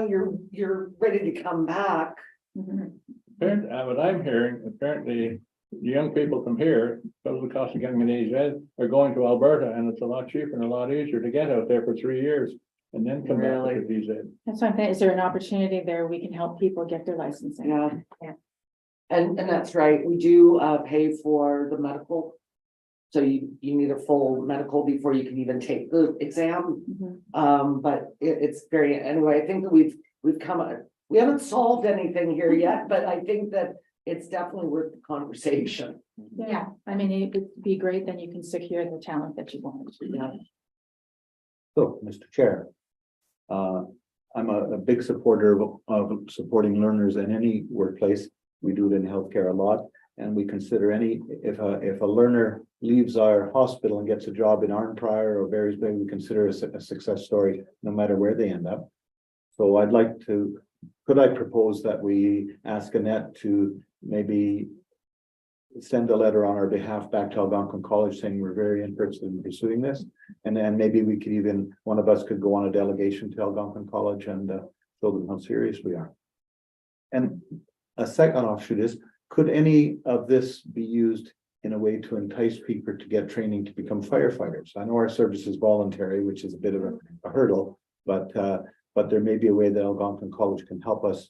you're ready to come back. Mhm. what I'm hearing, apparently, the young people from here, because of the cost of getting an AZ, are going to Alberta, and it's a lot cheaper and a lot easier to get out there for 3 years. And then come back with a VZ. That's what I'm saying. Is there an opportunity there we can help people get their licensing? Yeah. Yeah. And that's right, we do pay for the medical. So you need a full medical before you can even take the exam. Mhm. But it's very, anyway, I think that we've come, we haven't solved anything here yet, but I think that it's definitely worth the conversation. yeah. I mean, it would be great, then you can secure the talent that you want. Yeah. So, Mr. Chair. I'm a big supporter of supporting learners in any workplace. We do it in healthcare a lot. And we consider if a learner leaves our hospital and gets a job in Arnprior or Barry's Bay, we consider a success story, no matter where they end up. So I'd like to, could I propose that we ask Annette to maybe send a letter on our behalf back to Algonquin College saying we're very interested in pursuing this? And then maybe we could even, one of us could go on a delegation to Algonquin College and show them how serious we are. And a second offshoot is, could any of this be used in a way to entice people to get training to become firefighters? I know our service is voluntary, which is a bit of a hurdle, but there may be a way that Algonquin College can help us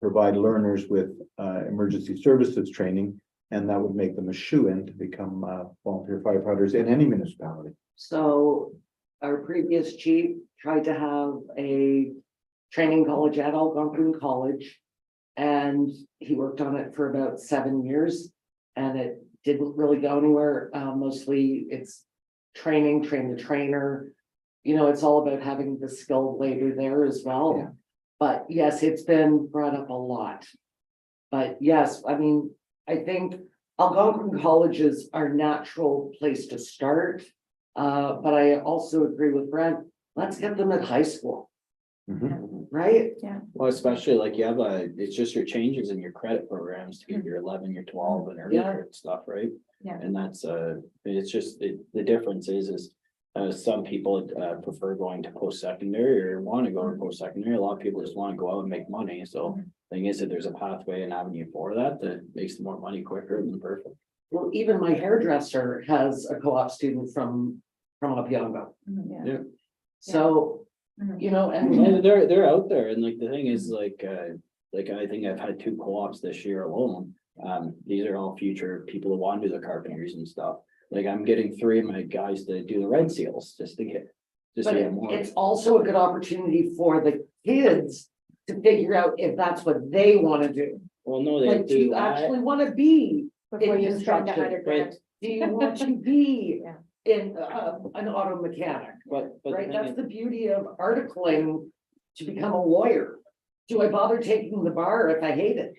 provide learners with emergency services training, and that would make them a shoo-in to become volunteer firefighters in any municipality. So our previous chief tried to have a training college at Algonquin College. And he worked on it for about 7 years and it didn't really go anywhere. Mostly it's training, train the trainer. You know, it's all about having the skilled labor there as well. Yeah. But yes, it's been brought up a lot. But yes, I mean, I think Algonquin College is our natural place to start. But I also agree with Brent, let's get them at high school, right? Well, especially like you have it's just your changes in your credit programs to get your 11, your 12 and earlier and stuff, right? Yeah. And that's, it's just, the difference is some people prefer going to post-secondary or want to go to post-secondary. A lot of people just want to go out and make money. So thing is that there's a pathway and avenue for that makes more money quicker than perfect. Well, even my hairdresser has a co-op student from Opiongo. Yeah. So, you know, and And they're out there, and like the thing is like I think I've had 2 co-ops this year alone. These are all future people who want to do the carpenters and stuff. Like I'm getting 3 of my guys to do the red seals just to get but more. it's also a good opportunity for the kids to figure out if that's what they want to do. Well, no, they Like, do you do. actually want to be, Before you spend construction, 100 grand. do you want to be Yeah. in an auto mechanic? But the Right, thing that's is- the beauty of articling to become a lawyer. Do I bother taking the bar if I hate it?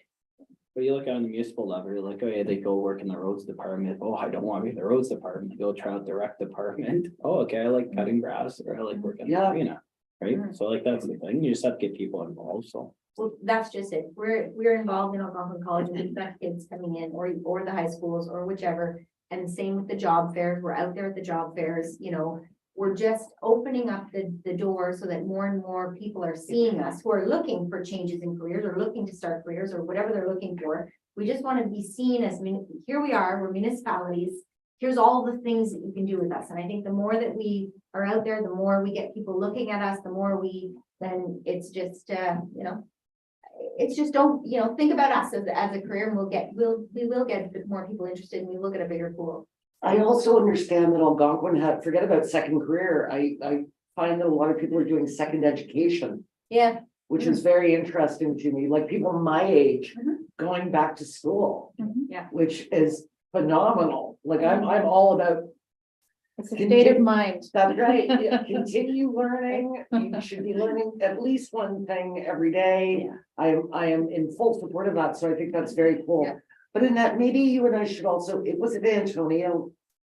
But you look on the municipal level, you're like, oh yeah, they go work in the roads department. Oh, I don't want to be in the roads department. Go try out the rec department. Oh, okay, I like cutting grass or I like working in the Yeah. arena. Right? So like that's the thing. You just have to get people involved. So Well, that's just it. We're involved in Algonquin College and we've got kids coming in or the high schools or whichever. And same with the job fairs. We're out there at the job fairs, you know, we're just opening up the door so that more and more people are seeing us who are looking for changes in careers or looking to start careers or whatever they're looking for. We just want to be seen as, here we are, we're municipalities. Here's all the things that you can do with us. And I think the more that we are out there, the more we get people looking at us, the more then it's just, you know, it's just don't, you know, think about us as a career and we will get a bit more people interested and we will get a bigger pool. I also understand that Algonquin forget about second career. I find that a lot of people are doing second education, Yeah, which is very interesting to me, like people my age going back to school. Yeah. Which is phenomenal. Like I'm all about, It's a state of mind. that's right, yeah, continue learning. You should be learning at least one thing every day. I am in full support of that, so I think that's very cool. Yeah. But in that, maybe you and I should also, it was Antonio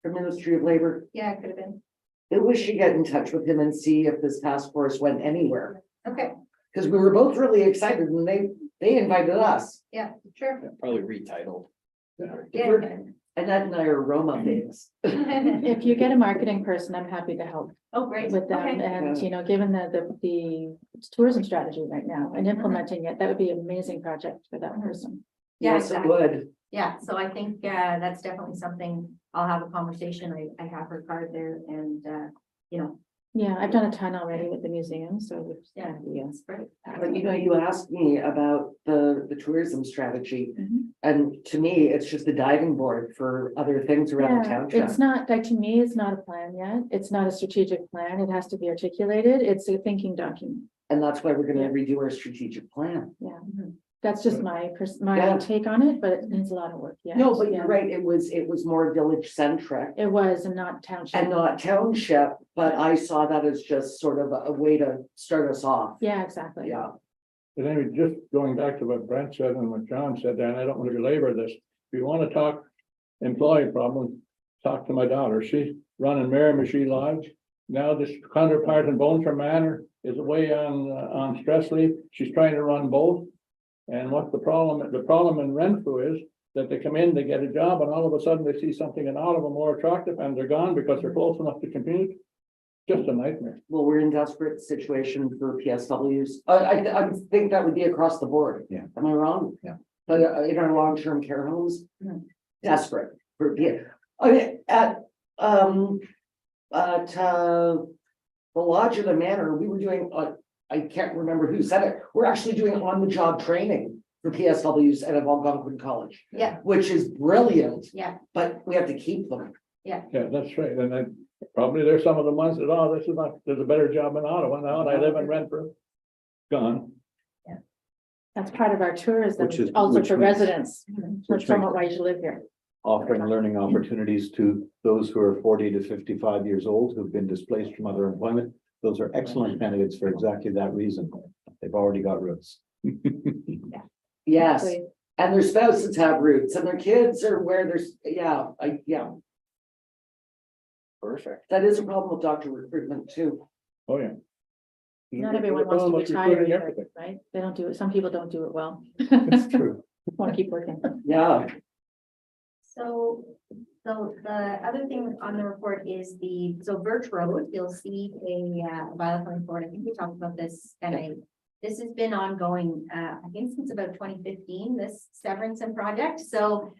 from Ministry of Labor. yeah, it could have been. Maybe we should get in touch with him and see if this task force went anywhere. Okay, Because we were both really excited when they invited us. yeah, sure. probably retitled. Yeah. Annette and I are Roma babes. If you get a marketing person, I'm happy to help Oh, great. with them. Okay. And, you know, given the tourism strategy right now and implementing it, that would be an amazing project for that person. Yeah, Yes, it exactly. would. Yeah, so I think that's definitely something I'll have a conversation. I have her card there and, you know, Yeah, I've done a ton already with the museum, so. Yeah. Yes. great. But you know, you asked me about the tourism strategy. Mhm. And to me, it's just a diving board for other things around the Yeah, township. it's not, like, to me, it's not a plan yet. It's not a strategic plan. It has to be articulated. It's a thinking document. And that's why we're gonna redo our strategic plan. Yeah. That's just my Yeah. take on it, but it needs a lot of work. Yeah. No, but you're right, it was more village centric It was and not township. and not township, but I saw that as just sort of a way to start us off. Yeah, exactly. Yeah, But anyway, just going back to what Brent said and what John said, and I don't want to belabor this. If you want to talk employee problems, talk to my daughter. She's running Miramichi Lodge. Now this counterpart in Bonefer Manor is away on stress leave. She's trying to run both. And what's the problem? The problem in Renfrew is that they come in, they get a job, and all of a sudden they see something in Ottawa more attractive and they're gone because they're close enough to commute. Just a nightmare. Well, we're in desperate situation for PSWs. I think that would be across the board. Yeah. Am I wrong? Yeah. But in our long-term care homes, Hmm. desperate for, okay, the Lodge of the Manor, we were doing, I can't remember who said it. We're actually doing on-the-job training for PSWs at Algonquin College. Yeah. Which is brilliant. Yeah. But we have to keep them. Yeah, that's right. And then probably there's some of the ones that, oh, this is not, there's a better job in Ottawa now, and I live in Renfrew. Gone. That's part of our tourism, Which is- also which for makes- residents. which That's somewhat why you should live here. Offering learning opportunities to those who are 40 to 55 years old who've been displaced from other employment. Those are excellent candidates for exactly that reason. They've already got roots. Yes, So, and their spouses have roots and their kids are where there's, yeah, Perfect. that is a problem with doctor recruitment too. Oh, yeah. Not everyone wants to Almost retire, recruiting either, everything. right? They don't do it. Some people don't do it well. It's true. Want to keep working. Yeah, So the other thing on the report is so Birch Road, you'll see a bylaw coming forward. I think we talked about this and this has been ongoing, I think since about 2015, this severance and project. So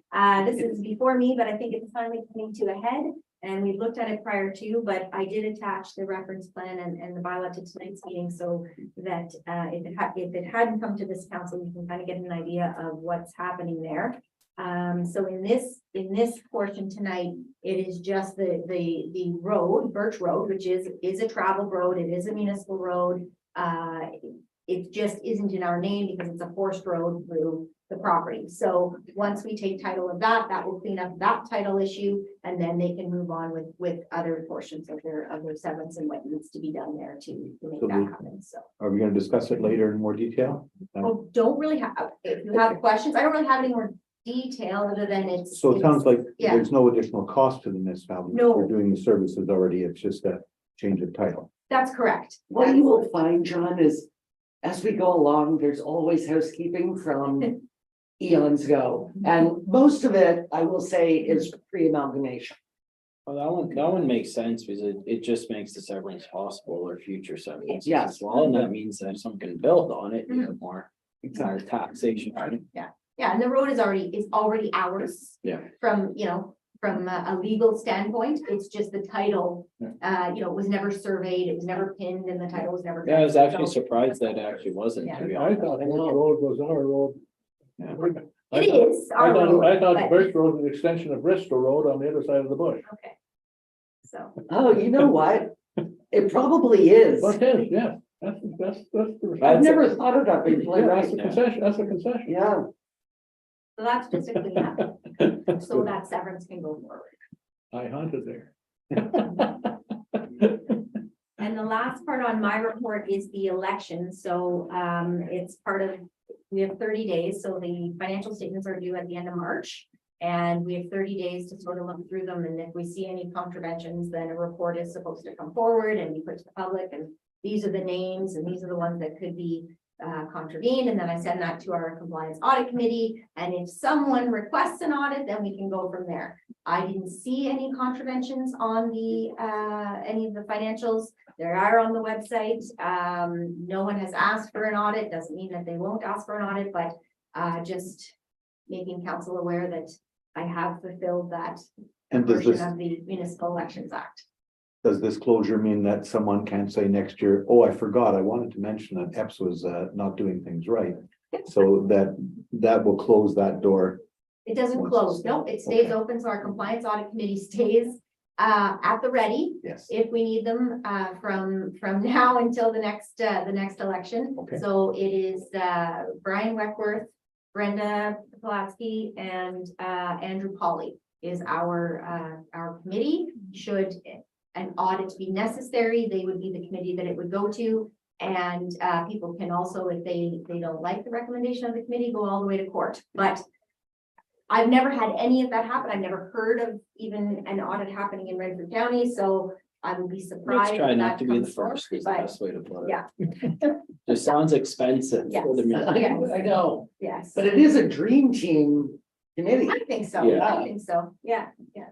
this is before me, but I think it's finally coming to a head. And we looked at it prior to, but I did attach the reference plan and the bylaw to tonight's meeting so that if it hadn't come to this council, you can kind of get an idea of what's happening there. So in this portion tonight, it is just the road, Birch Road, which is a travel road. It is a municipal road. It just isn't in our name because it's a forced road through the property. So once we take title of that, that will clean up that title issue, and then they can move on with other portions of their severance and what needs to be done there to make So that we- happen. So. Are we going to discuss it later in more detail? Oh, don't really have, if you have questions, I don't really have any more detail other than it's. So it sounds like yeah. there's no additional cost to the municipality. No. We're doing the services already. It's just a change of title. That's correct. what you will find, John, is as we go along, there's always housekeeping from eons ago. And most of it, I will say, is pre-amalgamation. Well, that one makes sense because it just makes the severance possible or future severance. Yes. As well, and that means that if someone can build on it, you have more taxation. Yeah, and the road is already ours. Yeah. From a legal standpoint, it's just the title, it was never surveyed, it was never pinned, and the title was never. Yeah, I was actually So- surprised that it actually wasn't, to be I honest. thought Birch Road was our road. Yeah. I It thought- is our road. I thought but- Birch Road was an extension of Bristol Road on the other side of the bush. Okay. So, Oh, you know what? It probably is. But it is, yeah, that's the. I've never thought of that before, Yeah, that's right? a concession, that's a concession. Yeah, so that's just a cleanup, so that severance can go forward. I hunted there. And the last part on my report is the election, so it's part of, we have 30 days, so the financial statements are due at the end of March. And we have 30 days to sort of look through them, and if we see any contraventions, then a report is supposed to come forward and be put to the public, and these are the names, and these are the ones that could be contravened, and then I send that to our compliance audit committee, and if someone requests an audit, then we can go from there. I didn't see any contraventions on any of the financials. There are on the website. No one has asked for an audit. Doesn't mean that they won't ask for an audit, but just making council aware that I have fulfilled that And does portion this, of the Municipal Elections Act. does this closure mean that someone can't say next year, oh, I forgot, I wanted to mention that EPS was not doing things right? So that will close that door. It doesn't Once close. it's- No, it stays okay. open. So our compliance audit committee stays at the ready Yes. if we need them from now until the next election. Okay. So it is Brian Weckworth, Brenda Pulaski, and Andrew Polly is our committee. Should an audit be necessary, they would be the committee that it would go to. And people can also, if they don't like the recommendation of the committee, go all the way to court. But I've never had any of that happen. I've never heard of even an audit happening in Redford County, so I would be surprised. Let's try if not that to be the comes forward, first, is the but best way to put it. yeah. Just sounds expensive for the Yes. meeting. I know, Yes. but it is a dream team committee. I think so, Yeah. I think so, yeah, I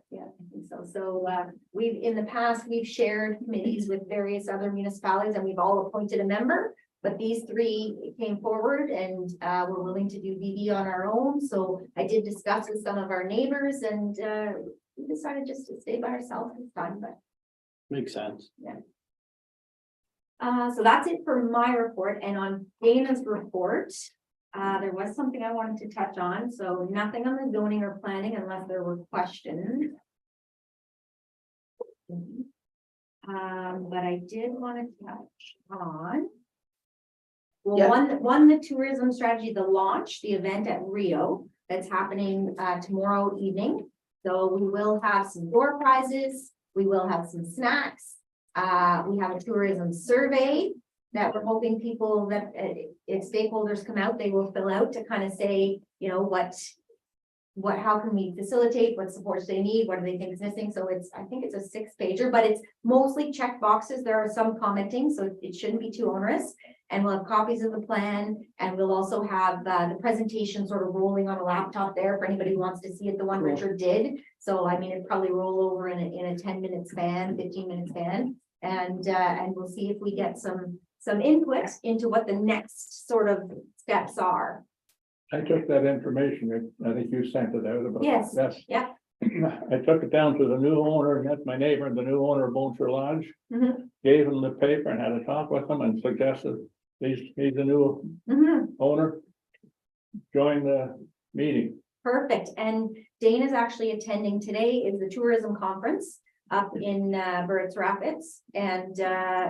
think so. So, we've, in the past, we've shared committees with various other municipalities and we've all appointed a member. But these three came forward and, were willing to do BD on our own, so I did discuss with some of our neighbors and, we decided just to stay by ourselves this time, but. Makes sense. So that's it for my report, and on Dana's report, there was something I wanted to touch on, so nothing on the zoning or planning unless there were questions. But I did want to touch on. Well, Yeah. one, the tourism strategy, the launch, the event at Rio, that's happening, tomorrow evening. So we will have some door prizes, we will have some snacks. We have a tourism survey that we're hoping people that, if stakeholders come out, they will fill out to kind of say, you know, how can we facilitate, what supports they need, what do they think is missing? So I think it's a 6-pager, but it's mostly check boxes. There are some commenting, so it shouldn't be too onerous. And we'll have copies of the plan, and we'll also have the presentation sort of rolling on a laptop there for anybody who wants to see it, the one Cool. Richard did. So I mean, it'd probably roll over in a 10-minute span, 15-minute span. And we'll see if we get some input into what the next sort of steps are. I took that information, I think you sent it out about. Yes, Yes. yeah. I took it down to the new owner, and that's my neighbor, the new owner of Boncher Lodge. Mhm. Gave him the paper and had a talk with him and suggested he's the new Mhm. owner. Join the meeting. Perfect. And Dana's actually attending today is the tourism conference up in Burt's Rapids. And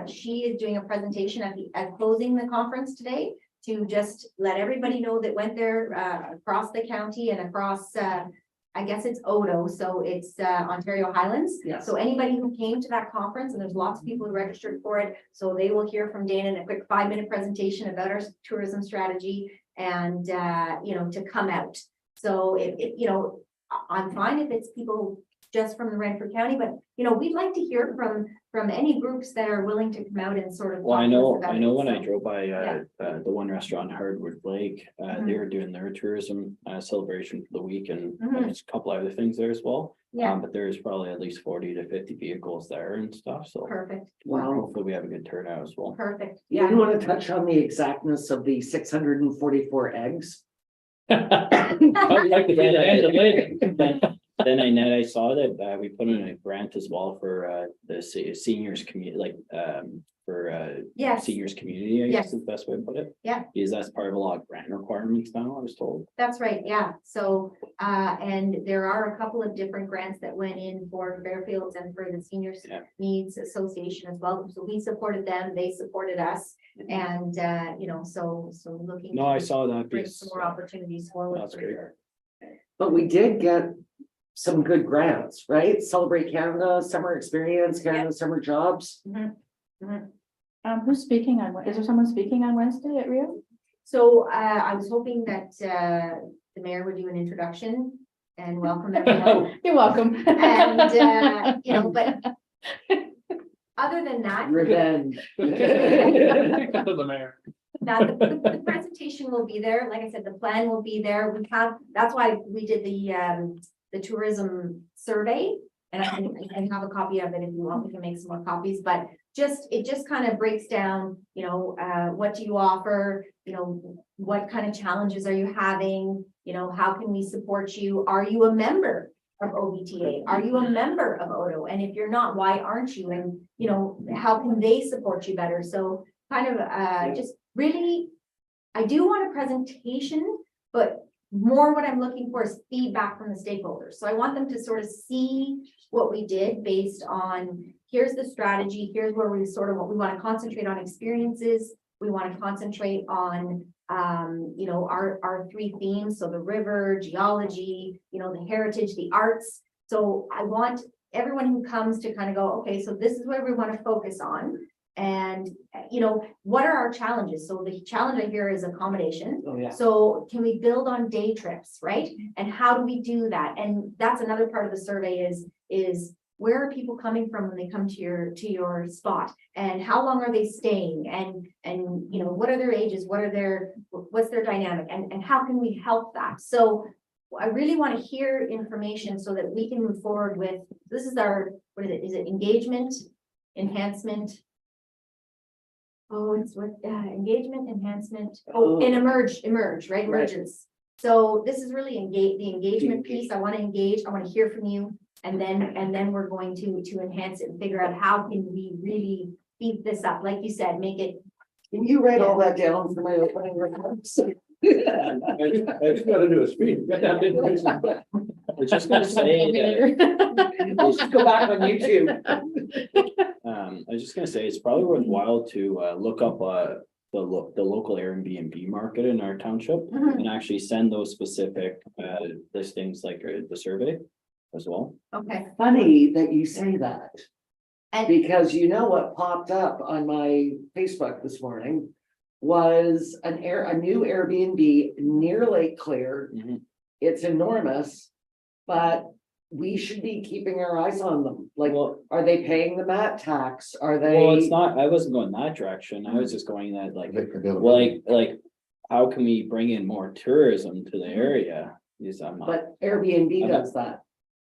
she is doing a presentation at closing the conference today to just let everybody know that went there across the county and across, I guess it's Odo, so it's Ontario Highlands. Yes. So anybody who came to that conference, and there's lots of people who registered for it, so they will hear from Dana in a quick 5-minute presentation about our tourism strategy and, you know, to come out. So you know, I'm fine if it's people just from the Renfrew County, but, you know, we'd like to hear from any groups that are willing to come out and sort of. Well, I talk to us know, about I know it, when I so. drove by, Yeah. the one restaurant Hardwood Lake, they were doing their tourism, celebration for the week and Mhm. there's a couple other things there as well. Yeah, But there's probably at least 40 to 50 vehicles there and stuff, so perfect, Wow. hopefully we have a good turnout as well. perfect. You Yeah, want to touch on the exactness of the 644 eggs? I'd like to get it. Then I saw that we put in a grant as well for the seniors community, like for yes, seniors community, I Yes. guess is the best way to put it. Yeah. Because that's part of a lot of grant requirements now, I was told. that's right, yeah. So, and there are a couple of different grants that went in for Fairfields and for the Seniors Yeah. Needs Association as well. So we supported them, they supported us, and, you know, so looking. No, I to saw that Bring piece. some more opportunities forward. That's for great. sure. But we did get some good grants, right? Celebrate Canada, Summer Experience, Canada Summer Jobs. Who's speaking is there someone speaking on Wednesday at Rio? So, I was hoping that, the mayor would do an introduction and welcome everyone. You're welcome. And, you know, but other than that, Revenge. To the mayor. now the presentation will be there. Like I said, the plan will be there. That's why we did the tourism survey. And I can have a copy of it if you want, we can make some more copies, but it just kind of breaks down, you know, what do you offer? You know, what kind of challenges are you having? You know, how can we support you? Are you a member of OBTA? Are you a member of Odo? And if you're not, why aren't you? And, you know, how can they support you better? So kind of, just really, I do want a presentation, but more what I'm looking for is feedback from the stakeholders. So I want them to sort of see what we did based on, here's the strategy, here's where we sort of, what we want to concentrate on experiences. We want to concentrate on, you know, our 3 themes. So the river, geology, you know, the heritage, the arts. So I want everyone who comes to kind of go, okay, so this is where we want to focus on. And, you know, what are our challenges? So the challenge I hear is accommodation. Oh, yeah. So can we build on day trips, right? And how do we do that? And that's another part of the survey is where are people coming from when they come to your spot? And how long are they staying? And, you know, what are their ages? What's their dynamic? And how can we help that? So I really want to hear information so that we can move forward with, this is our, what is it? Is it engagement, enhancement? Oh, it's what, engagement, enhancement, and emerge, right, Right. emergence. So this is really the engagement piece. I want to engage, I want to hear from you. And then we're going to enhance it and figure out how can we really beef this up, like you said, make it. Can you write all that down for my opening remarks? I just gotta do a speed. Get that in. I was just gonna say that, I'll just go back on YouTube. I was just gonna say, it's probably worthwhile to look up the local Airbnb market in our township Mhm. and actually send those specific listings like the survey as well. Okay, Funny that you say that, and because you know what popped up on my Facebook this morning was a new Airbnb near Lake Clear. Mhm. It's enormous, but we should be keeping our eyes on them. Like, Well, are they paying the mat tax? Are well, it's they? not, I wasn't going that direction. I was just going that like, Availability. like, how can we bring in more tourism to the area? Is I'm not, But Airbnb I'm does that.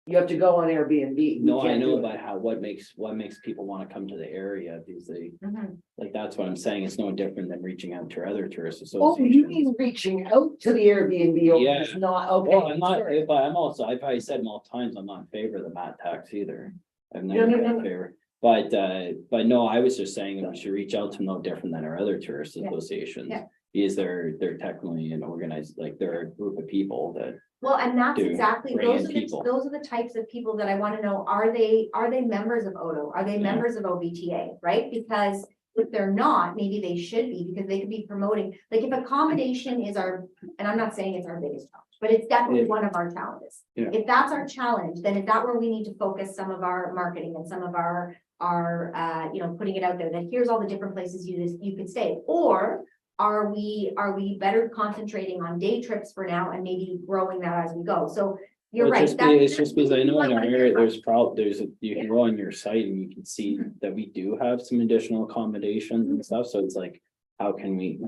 You have to go on Airbnb. We no, I can't know, do it. but how, what makes people wanna come to the area? Because they, mhm. like, that's what I'm saying. It's no different than reaching out to other tourist Oh, you associations. mean reaching out to the Airbnb owners, Yeah. not, okay. Well, I'm not, sorry. but I'm also, I've probably said multiple times, I'm not in favor of the mat tax either. I've No, never no, been no, in no. favor, but no, I was just saying that we should reach out to no different than our other tourist Yeah. associations. Yeah. Because they're technically an organized, like, they're a group of people that, Well, and that's To exactly, bring in those people. are the types of people that I want to know, are they members of Odo? Are they Yeah. members of OBTA, right? Because if they're not, maybe they should be, because they could be promoting, like if accommodation is our, and I'm not saying it's our biggest challenge, but it's definitely Yeah. one of our challenges. Yeah. If that's our challenge, then is that where we need to focus some of our marketing and some of our, you know, putting it out there, that here's all the different places you could stay? Or are we better concentrating on day trips for now and maybe growing that as we go? So you're Well, right. it's just because I know in our area, there's you can go on your site and you can see that we do have some additional accommodations and stuff, so it's like. How can we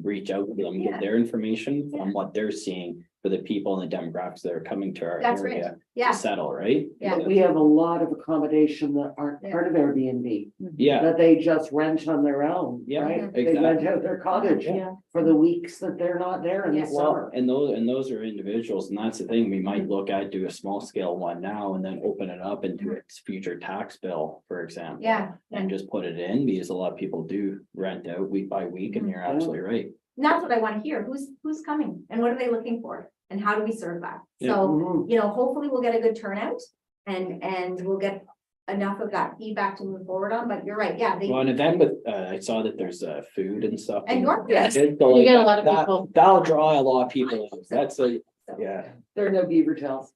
reach out to them, Yeah. get their information Yeah. from what they're seeing for the people and the demographics that are coming to our That's right. area Yeah, to settle, right? Yeah. But we have a lot of accommodation that aren't Yeah. part of Airbnb, Yeah, that they just rent on their own, Yeah, right? They exactly. rent out their cottage Yeah. for the weeks that they're not there in Yeah. the summer. and those are individuals, and that's the thing, we might look at, do a small scale one now and then open it up into its future tax bill, for example. yeah. And just put it in, because a lot of people do rent out week by week, and you're absolutely right. And that's what I want to hear. Who's coming and what are they looking for? And how do we serve that? Yeah. So, Mhm. you know, hopefully we'll get a good turnout and we'll get enough of that feedback to move forward on, but you're right, yeah. Well, an event with, I saw that there's food and stuff. And York, Yes. You get a lot of people. That'll draw a lot of people, that's a, yeah. There are no beaver tails.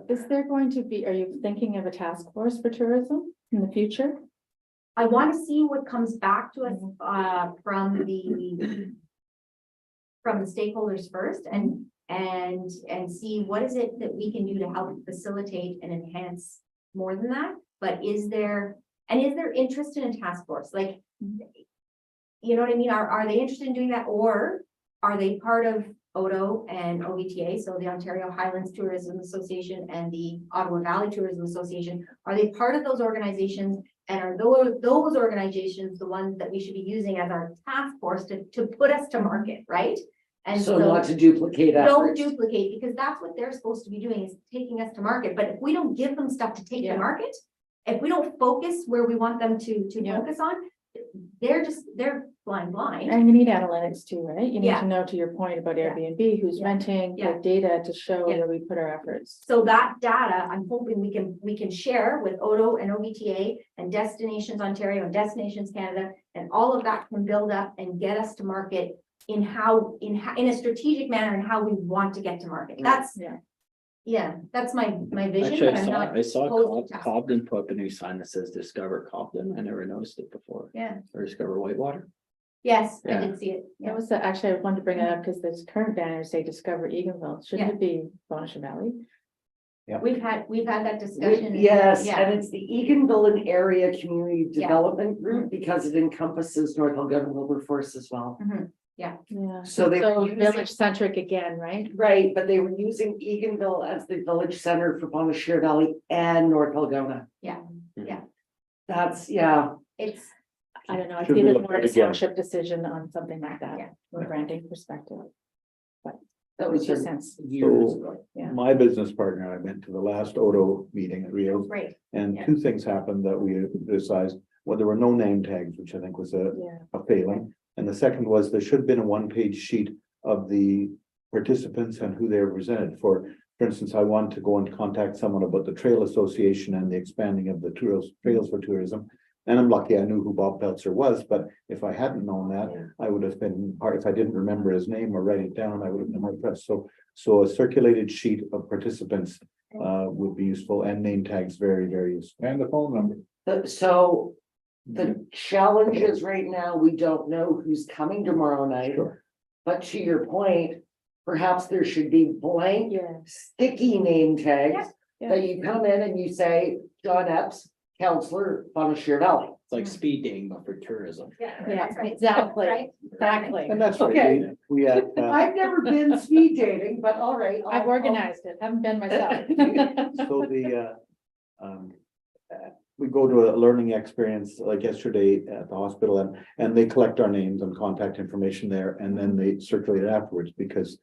Is there going to be, are you thinking of a task force for tourism in the future? I want to see what comes back to us, from the stakeholders first and see what is it that we can do to help facilitate and enhance more than that. But is there interest in a task force? Like, you know what I mean? Are they interested in doing that, or are they part of Odo and OVTA, so the Ontario Highlands Tourism Association and the Ottawa Valley Tourism Association? Are they part of those organizations? And are those organizations the ones that we should be using as our task force to put us to market, right? And So not to duplicate don't efforts. duplicate, because that's what they're supposed to be doing, is taking us to market. But if we don't give them stuff to take Yeah. to market, if we don't focus where we want them to Yeah. focus on, they're blind. And you need analytics too, right? You need Yeah. to know, to your point about Yeah. Airbnb, who's Yeah. renting, Yeah. the data to show Yeah. where we put our efforts. So that data, I'm hoping we can share with Odo and OVTA and Destinations Ontario and Destinations Canada, and all of that can build up and get us to market in a strategic manner and how we want to get to market. That's, Yeah. Yeah, that's my vision, Actually, but I'm not. I saw opposed to- Cobden put up a new sign that says Discover Cobden. I never noticed it before. Yeah, Or Discover Whitewater. yes, I Yeah. did see it. That Yeah, was, actually, I wanted to bring it up because this current banners say Discover Eganville. Shouldn't Yeah. it be Bonachat Valley? we've had that discussion. Yes, Yeah. and it's the Eganville and Area Community Yeah. Development Group because it encompasses North Alberta and Wilberforce as well. Mhm. Yeah. So they were using- village centric again, right? Right, but they were using Eganville as the village center for Bonachat Valley and North Algona. Yeah, yeah. That's, yeah, It's, I don't know, I Should see we it look more at as it again? township decision on something like Yeah. that, from a branding perspective. that Makes was your just sense. years So- ago. Yeah. My business partner, I went to the last Odo meeting at Rio's, great. and Yeah. two things happened that we decided. Well, there were no name tags, which I think was Yeah. a failing. And the second was there should have been a one-page sheet of the participants and who they represented for. For instance, I wanted to go and contact someone about the Trail Association and the expanding of the trails for tourism. And I'm lucky I knew who Bob Peltzer was, but if I hadn't known that, I would have been hard, if I didn't remember his name or write it down, I would have been hard pressed. So a circulated sheet of participants would be useful, and name tags very, very useful. And the phone number. So the challenge is right now, we don't know who's coming tomorrow night. Sure. But to your point, perhaps there should be blank Yeah. sticky name tags Yeah. that you come in and you say, John Epps, Counselor, Bonachat Valley. It's like speed dating, but for tourism. Yeah, Yeah, that's right. exactly. Right? Exactly. And that's Okay. right. We had, I've never been speed dating, but all right. I've organized it, haven't been myself. so we go to a learning experience like yesterday at the hospital, and they collect our names and contact information there, and then they circulate it afterwards, because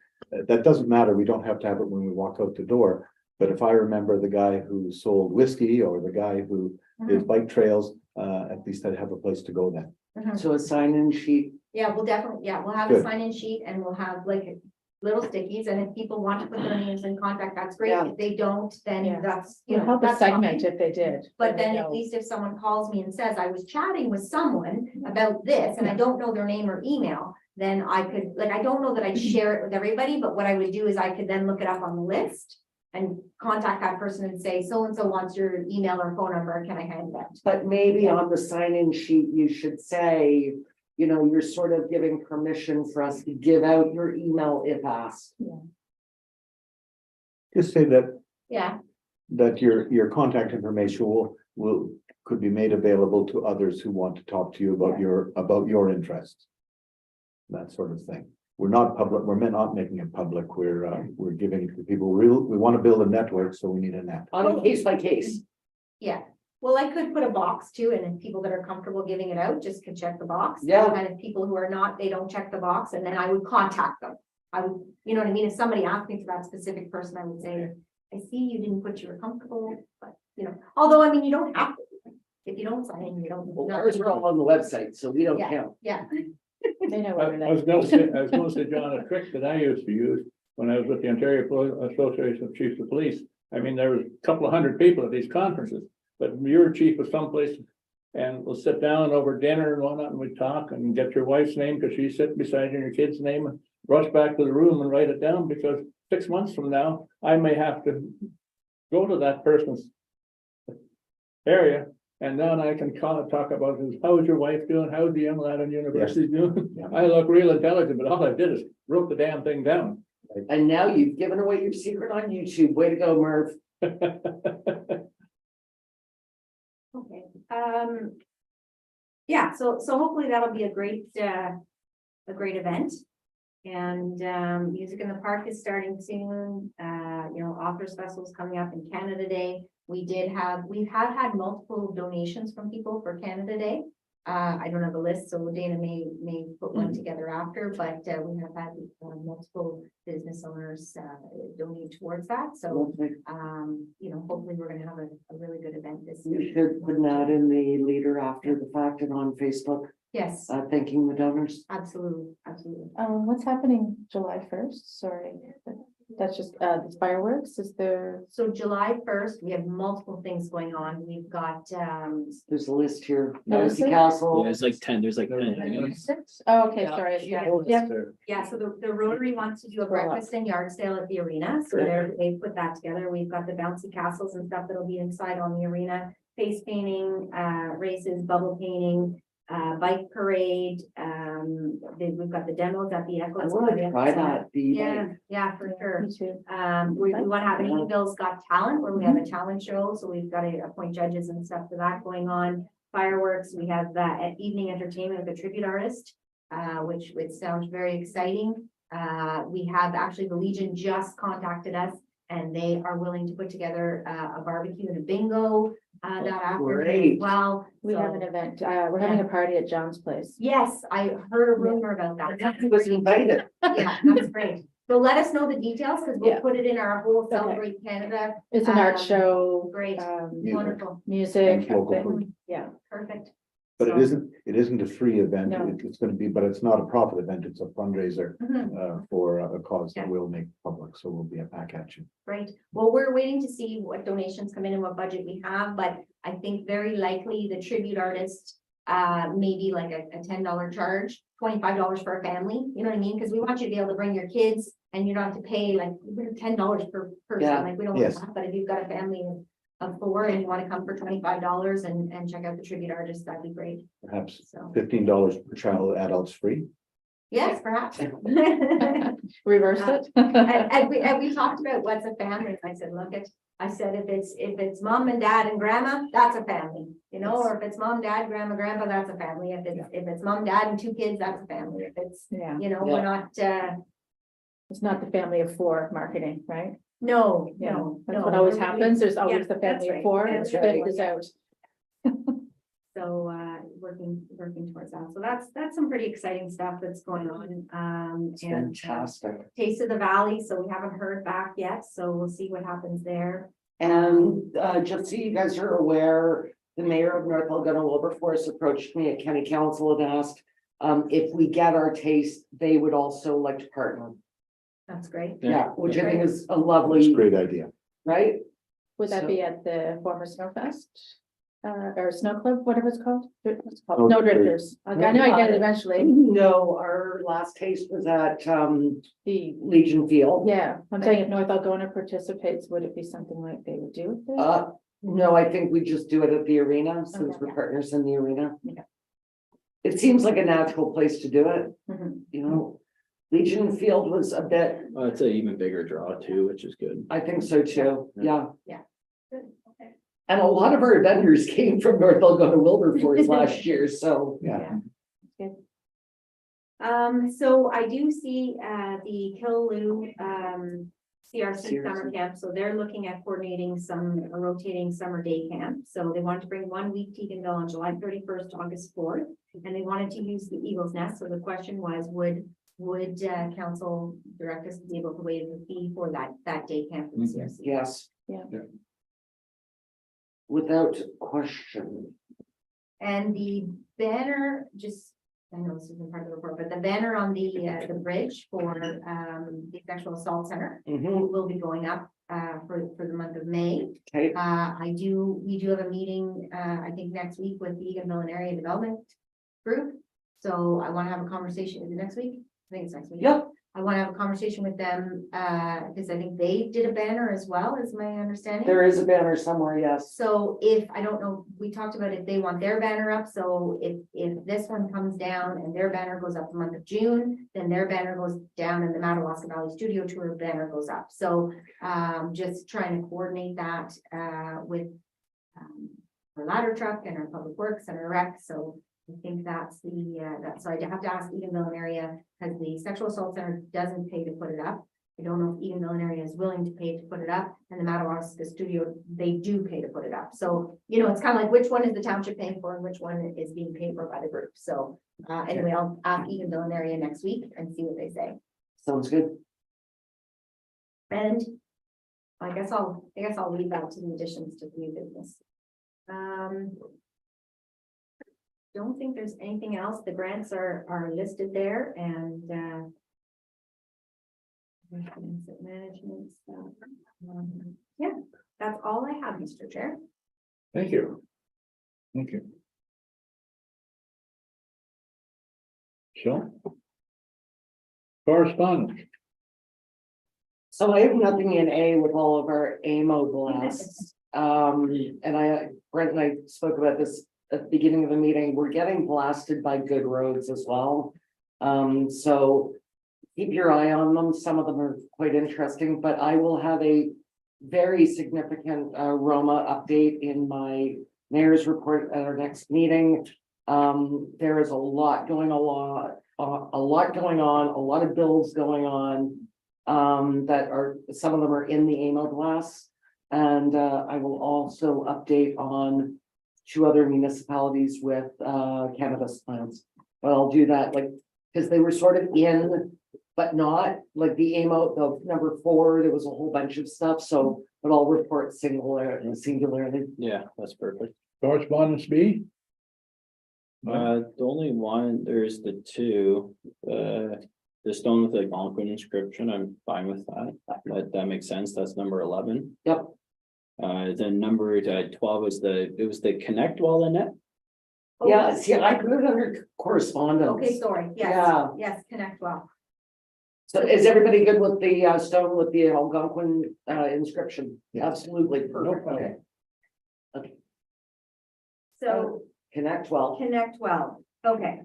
that doesn't matter. We don't have to have it when we walk out the door. But if I remember the guy who sold whiskey or the guy who did bike trails, at least I'd have a place to go then. Mhm. So a sign-in sheet. Yeah, we'll definitely, we'll have a Good. sign-in sheet and we'll have like little stickies, and if people want to put their names in contact, that's great. Yeah. If they don't, then Yeah. that's, It'll help us that's segment fine. if they did. But then we at know. least if someone calls me and says, I was chatting with someone about this and I don't know their name or email, then I could, like, I don't know that I'd share it with everybody, but what I would do is I could then look it up on the list and contact that person and say, so-and-so wants your email or phone number, can I hand that? But maybe on the sign-in sheet, you should say, you know, you're sort of giving permission for us to give out your email if asked. Just say Yeah, that your contact information could be made available to others who want to talk to you about your interests. That sort of thing. We're not public, we're not making it public, we're giving it to people, we want to build a network, so we need a net. On a case by case. yeah. Well, I could put a box too, and then people that are comfortable giving it out just could check the box. Yeah. And if people who are not, they don't check the box, and then I would contact them. I would, you know what I mean? If somebody asked me for that specific person, I would say, I see you didn't put your comfortable, but, you know, although, I mean, you don't have to. If you don't sign in, you don't. Well, ours are all on the website, so we don't Yeah. count. Yeah, They know I where I was gonna say, John, a trick that I used to use when I was with the Ontario Association of Chiefs of Police. I mean, there was a couple of hundred people at these conferences, but you're chief of someplace. And we'll sit down over dinner and whatnot, and we talk and get your wife's name, because she's sitting beside you, and your kid's name, and rush back to the room and write it down, because 6 months from now, I may have to go to that person's area. And then I can talk about how's your wife doing? How's the young lad in university doing? Yeah. I look real intelligent, but all I did is wrote the damn thing down. And now you've given away your secret on YouTube. Way to go, Merv. okay, yeah, so hopefully that'll be a great event. And, Music in the Park is starting soon, you know, Authors Festival is coming up in Canada Day. We have had multiple donations from people for Canada Day. I don't have a list, so Dana may put one together after, but, we have had multiple business owners, donate towards that, so, you know, hopefully we're gonna have a really good event this You year. should put that in the leader after the fact and on Facebook, Yes, thanking the donors. absolutely, absolutely. What's happening July 1st? Sorry. That's just, the fireworks, is there? So July first, we have multiple things going on. We've got, There's a list here. Oh, is Nancy there? Castle. Yeah, it's like 10, there's like 10. Oh, okay, Yeah. sorry, yeah, Yeah. yeah, yeah, so the Rotary wants to do a Scroll up. breakfast and yard sale at the arena. So they put that together. We've got the bouncy castles and stuff that'll be inside on the arena. Face painting, races, bubble painting, bike parade, we've got the demos at the Echo. I want to try that. Yeah, for sure. me too. We want to have an Eagles Got Talent where we have a talent show, so we've got to appoint judges and stuff for that going on. Fireworks, we have an evening entertainment with a tribute artist, which sounds very exciting. We have actually the Legion just contacted us and they are willing to put together a barbecue and a bingo that afternoon as Great. well. We have an So- event, we're having a party at John's place. Yes, I heard a rumor about that. He was invited. Yeah, that's great. So let us know the details because we'll Yeah. put it in our whole Okay. Celebrate Canada. It's an art Um, show. Great, Music. wonderful, Music. And local but- food. Yeah, perfect. But So- it isn't a free event. No. It's gonna be, but it's not a profit event. It's a fundraiser Mhm. for a cause that Yeah. we'll make public. So we'll be back at you. Great. Well, we're waiting to see what donations come in and what budget we have, but I think very likely the tribute artist, maybe like a $10 charge, $25 for a family, you know what I mean? Because we want you to be able to bring your kids and you don't have to pay like $10 per person, Yeah. like we don't want Yes. that, but if you've got a family of 4 and you want to come for $25 and check out the tribute artist, that'd be great. Perhaps So, $15 per child, adults free. yes, perhaps. reverse Uh, it. And we talked about what's a family, I said, look at, I said, if it's mom and dad and grandma, that's a family, you know, or if it's mom, dad, grandma, grandpa, that's a family, if it's mom, dad and 2 kids, that's a family, if it's, Yeah, you know, we're not, it's not the family of 4 marketing, right? no, Yeah, no. that's no, what always we're really- happens. There's yeah, always the that's family of right, 4, that's and right, fifth is yeah. out. So, working towards that, so that's some pretty exciting stuff that's going on, It's and. fantastic. Taste of the Valley, so we haven't heard back yet, so we'll see what happens there. And just so you guys are aware, the mayor of North Algonah Wilberforce approached me at county council and asked if we get our taste, they would also like to partner. That's great. Yeah, which I think Great. is a That's a lovely, great idea. right? Would that So- be at the former Snowfest? Or Snow Club, whatever it's called? What's it called? Snow Snow Drifters. Drifters. I know I get it eventually. No, our last taste was at The, Legion Field. yeah, I'm saying if North Algonah participates, would it be something like they would do? it there? No, I think we just do it at the arena since Okay. we're partners in the arena. Okay. It seems like a natural place to do it, Mhm. you know. Legion Field was a bit, It's an even bigger draw too, which is good. I think so too, yeah. Good, okay. And a lot of our vendors came from North Algonah Wilberforce last year, so. Yeah. So I do see, the Killaloe, CRC summer CRC. camp, so they're looking at coordinating a rotating summer day camp. So they wanted to bring 1 week to Eganville on July 31st, to August 4th, and they wanted to use the Eagles Nest. So the question was, would council direct us to be able to waive the fee for that day camp in the CRC? Yes. Yeah. Without question. And the banner, just, I know this isn't part of the report, but the banner on the bridge for, the sexual assault center Mhm. will be going up, for the month of May. Okay, We do have a meeting, I think next week with the Eganville Area Development Group. So I want to have a conversation, is it next week? I think it's next week. Yep. I want to have a conversation with them, because I think they did a banner as well, is my understanding. there is a banner somewhere, yes. So if, I don't know, we talked about if they want their banner up, so if this one comes down and their banner goes up the month of June, then their banner goes down and the Madawaska Valley Studio Tour banner goes up. So just trying to coordinate that with our ladder truck and our public works and our rec, so I think that's so I have to ask Eganville area, because the sexual assault center doesn't pay to put it up. I don't know if Eganville area is willing to pay to put it up, and the Madawaska Studio, they do pay to put it up. So, you know, it's kind of like which one is the township paying for and which one is being paid for by the group. So, anyway, I'll ask Eganville area next week and see what they say. Sounds good. And I guess I'll leave that to the additions to the new business. Don't think there's anything else. The grants are listed there and, Asset management stuff. Yeah, that's all I have, Mr. Chair. Thank you. Thank you. So. Correspondence. So I have nothing in A with all of our AMO blasts. And Brent and I spoke about this at the beginning of the meeting. We're getting blasted by good roads as well. So keep your eye on them. Some of them are quite interesting, but I will have a very significant Roma update in my mayor's report at our next meeting. There is a lot going on, a lot of bills going on. That are, some of them are in the AMO blasts. And I will also update on 2 other municipalities with cannabis plants. But I'll do that like, because they were sort of in, but not like the AMO, the number 4, there was a whole bunch of stuff. So, but I'll report singularly. Yeah, that's perfect. Correspondence B. The only one, there's the 2, the stone with the Algonquin inscription, I'm fine with that. That makes sense. That's number 11. Yep. Then number 12 was it was the Connect Well in it. Yeah, see, I put it under correspondence. Okay, sorry, yes, Yeah. yes, connect well. So is everybody good with the stone with the Algonquin inscription? Yeah. Absolutely, perfect. problem. Okay. So Connect well. connect well, okay.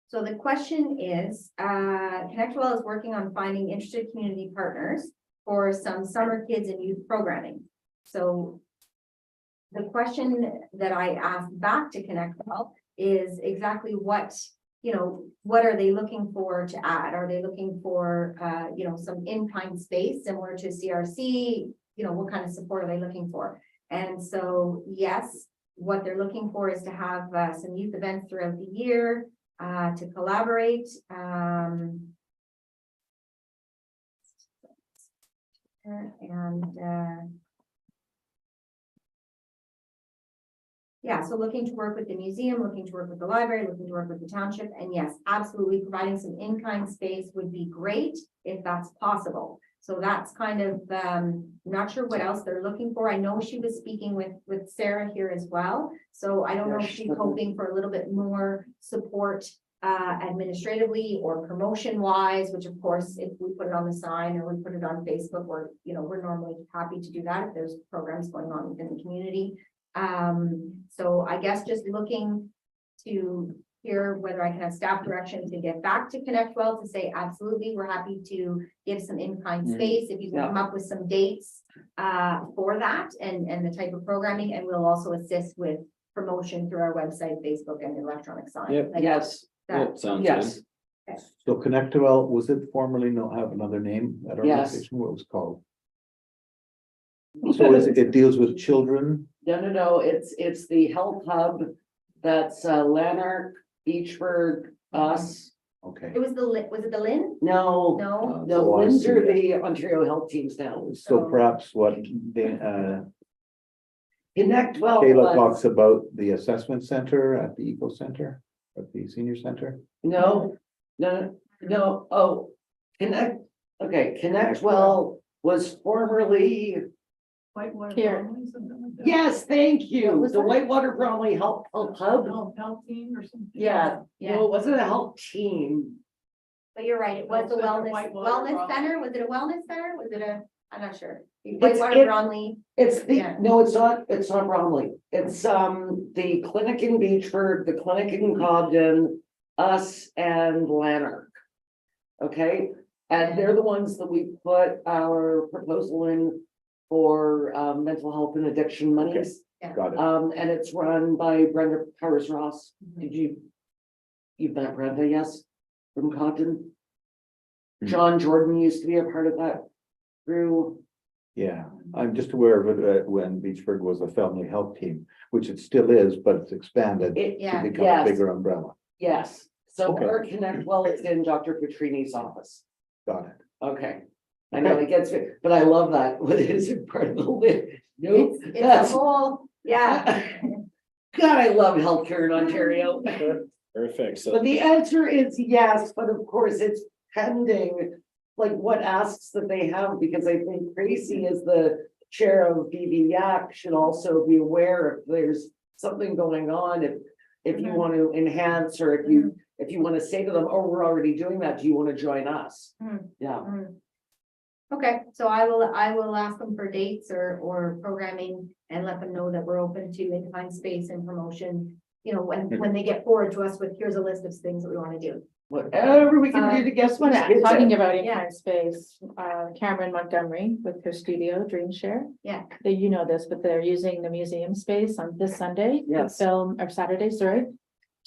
So the question is, Connect Well is working on finding interested community partners for some summer kids and youth programming. So the question that I asked back to Connect Well is exactly what, what are they looking for to add? Are they looking for, some in-kind space similar to CRC? What kind of support are they looking for? And so, yes, what they're looking for is to have some youth events throughout the year, to collaborate. Yeah, so looking to work with the museum, looking to work with the library, looking to work with the township, and yes, absolutely providing some in-kind space would be great if that's possible. So that's kind of, not sure what else they're looking for. I know she was speaking with Sarah here as well. So I don't know if she's hoping for a little bit more support administratively or promotion wise, which of course, if we put it on the sign or we put it on Facebook, or, we're normally happy to do that if there's programs going on within the community. So I guess just looking to hear whether I can have staff direction to get back to Connect Well to say, absolutely, we're happy to give some in-kind space. If you can come up with some dates for that and the type of programming, and we'll also assist with promotion through our website, Facebook, and electronic sign. Yep. Like Yes, that. Yep, sounds yes. good. So Connect Well, was it formerly not have another name? That Yes. organization, what it was called? So it deals with children? No, it's the health hub. That's Lanark, Beachburg, us. Okay. It was was it the Lynn? No, No, no, Oh, I Winds see. are the Ontario health teams now. So perhaps what the Connect Well. Kayla talks about the assessment center at the Eco Center, at the senior center? No, oh, Connect Well was formerly, Whitewater. Here. Bromley, something like that. yes, thank What you, was the that? Whitewater Bromley Health Hub. Health team or something. Yeah, Yeah. no, it wasn't a health team. but you're right. It was the It's like the wellness Whitewater center. Was it a wellness center? Was it I'm not sure. It's- Whitewater it- Bromley. It's the, Yeah. no, it's not Bromley. It's the clinic in Beachford, the clinic in Cobden, us and Lanark. Okay, and they're the ones that we put our proposal in for mental health and addiction monies. Got it. And it's run by Brenda Powers Ross. You've met Brenda, yes, from Cobden? John Jordan used to be a part of that crew. Yeah, I'm just aware of it when Beachburg was a family health team, which it still is, but it's expanded It, to Yeah. become a yes. bigger umbrella. yes, so Okay. our Connect Well is in Dr. Petrini's office. Got it. Okay. I know it gets, but I love that. What is it part of the list? Nope, It's a that's, whole, yeah. God, I love healthcare in Ontario. Perfect, so. But the answer is yes, but of course it's pending, like what asks that they have, because I think Tracy is the chair of BVAC should also be aware if there's something going on, if you Mhm. want to enhance, or if you want to say to them, oh, we're already doing that, do you want to join us? Mhm. Yeah, Mm. Okay, so I will ask them for dates or programming and let them know that we're open to in-kind space and promotion. You know, when they get forward to us with, here's a list of things that we want to do. whatever we can do to get Just want these to, kids talking in. about Yeah. in-kind space, Cameron Montgomery with her studio Dream Share. Yeah. You know this, but they're using the museum space on this Sunday. to Yes. Film, or Saturday, sorry,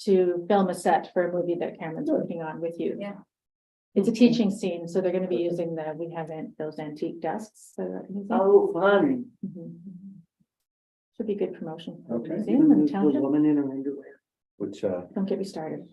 to film a set for a movie that Cameron's working on with you. Yeah. It's a teaching scene, so they're gonna be using those antique desks. So that museum. Oh, fun. Mhm. Should be good promotion. for the Okay. Museum and The township. woman in her underwear. Which, Don't get me started.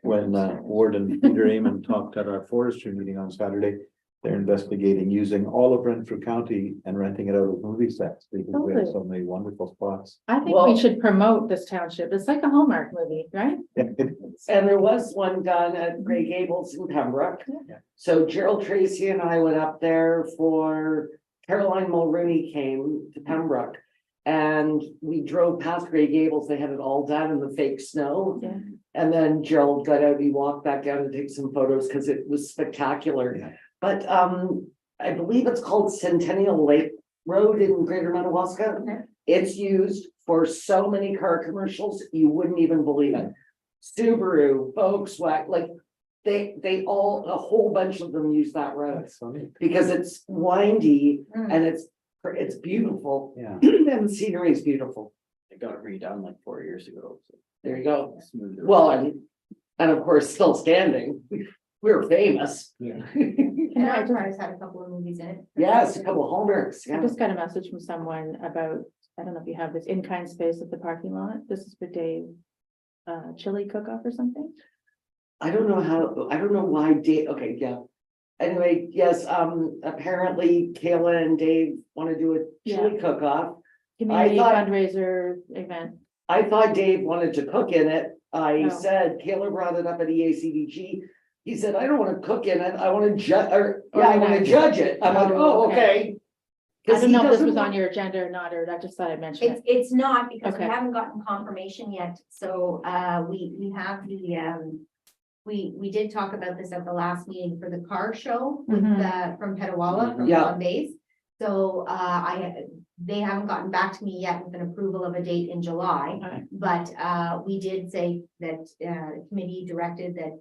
when Warden Peter Amon talked at our forestry meeting on Saturday, they're investigating using all of Renfrew County and renting it out as movie sets because we have so many wonderful spots. I think Well- we should promote this township. It's like a Hallmark movie, right? And there was one done at Gray Gables in Pembroke. Yeah. So Gerald Tracy and I went up there for Caroline Mulrooney came to Pembroke. And we drove past Gray Gables. They had it all done in the fake snow. Yeah. And then Gerald got out, he walked back down to take some photos because it was spectacular. Yeah. But I believe it's called Centennial Lake Road in Greater Madawaska. Okay. It's used for so many car commercials, you wouldn't even believe it. Subaru, Volkswagen, like they all, a whole bunch of them use that road That's so neat. because it's windy Mm. and it's beautiful. Yeah. And the scenery is beautiful. It got redone like 4 years ago. So There you go. smooth. Well, and of course, still standing. We're famous. Yeah. And Enterprise had a couple of movies in it. Yes, a couple of Hallmarks, I yeah. just got a message from someone about, I don't know if you have this in-kind space at the parking lot. This is for Dave. Chili cook-off or something. I don't know why Dave, okay, yeah. Anyway, yes, apparently Kayla and Dave want to do a chili cook-off. Community thought- fundraiser event. I thought Dave wanted to cook in it. I No. said, Kayla brought it up at EACDG. He said, I don't want to cook in it. I want to Oh, I want to nice. judge it. I'm like, Oh, oh, okay. okay. I 'Cause don't he know if this doesn't was on want- your agenda or not, or I just thought I'd mention it. It's not because we Okay. haven't gotten confirmation yet, so we have the we did talk about this at the last meeting for the car show with Mhm. from Petawala from Yeah. Long Bays. So they haven't gotten back to me yet with an approval of a date in July. Alright. But we did say that the committee directed that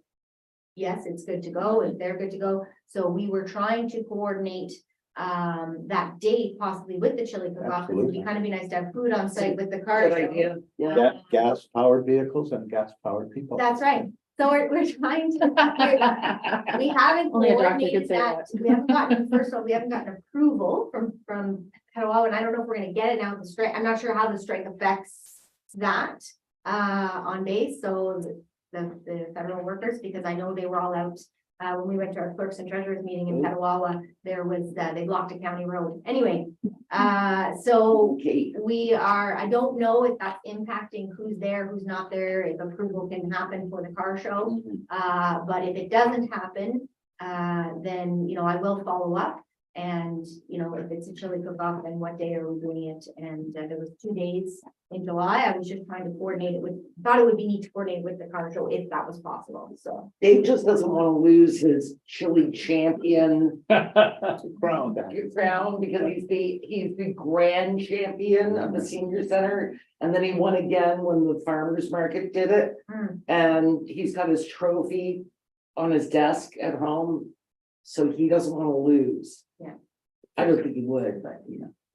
yes, it's good to go, and they're good to go. So we were trying to coordinate that date possibly with the chili cook-off. Because it'd be Absolutely. kind of be nice to have food on site with the car Good show. idea, yeah. Gas powered vehicles and gas powered people. That's right. So we're trying to, we haven't Only a doctor could coordinated say that. that. We haven't gotten, first of all, we haven't gotten approval from Petawala, and I don't know if we're gonna get it now. The strike, I'm not sure how the strike affects that on base. So the federal workers, because I know they were all out when we went to our clerks and treasurers meeting in Petawala, there was, they blocked a county road. Anyway, so Okay, I don't know if that's impacting who's there, who's not there, if approval can happen for the car show. But if it doesn't happen, then, I will follow up. And, if it's a chili cook-off, then what day are we doing it? And there was 2 days in July. I was just trying to coordinate it thought it would be neat to coordinate with the car show if that was possible, so. Dave just doesn't want to lose his chili champion Crown. crown because he's the grand champion of the senior center. And then he won again when the farmers market did it. Hmm. And he's got his trophy on his desk at home. So he doesn't want to lose. Yeah. I don't think he would, but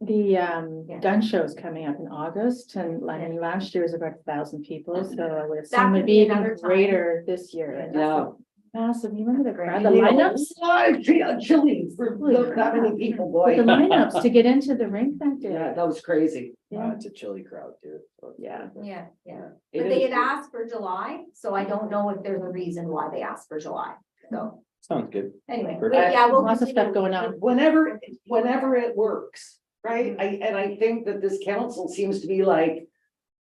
The gun show's coming up in August, and last year was about 1,000 people, so I would assume could it'd be be even another time. greater this year. And that's Yeah. massive. You remember the crowd, You the need a lineups? live chili for that many people, With the boy. lineups to get into the rink that day. Yeah, that was crazy. Yeah. It's a chilly crowd, dude. So- Yeah. Yeah. It But they is- had asked for July, so I don't know if there's a reason why they asked for July. So Sounds good. anyway, Perfect. but yeah, we'll Lots of stuff continue. going on. Whenever it works, right? I think that this council seems to be like,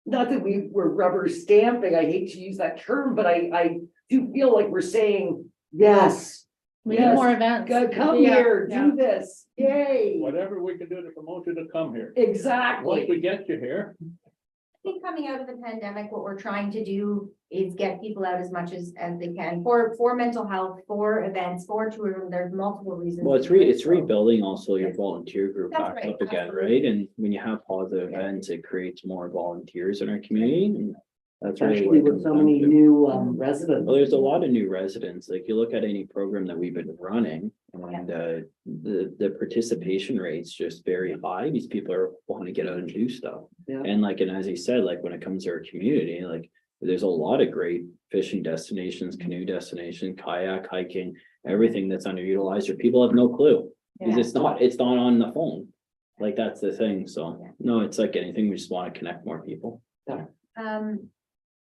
not that we were rubber stamping, I hate to use that term, but I do feel like we're saying, yes, We need Yes. more events. come Yeah, here, yeah. do this, yay. Whatever we can do to promote you to come here. Exactly. Once we get you here, I think coming out of the pandemic, what we're trying to do is get people out as much as they can for mental health, for events, for tourism. There's multiple reasons. Well, it's to do it, it's so- rebuilding also your volunteer group That's back right, up again, absolutely. right? And when you have positive events, it creates more volunteers in our community. And that's really Especially what it with comes so down many to. new residents. Well, there's a lot of new residents, like you look at any program that we've been running and the participation rate's just very high. These people are want to get out and do stuff. Yeah. And like, and as he said, like when it comes to our community, like there's a lot of great fishing destinations, canoe destination, kayak, hiking, everything that's underutilized or people have no clue. Because it's not on the phone. Like that's the thing. So no, it's like anything. We just want to connect more people.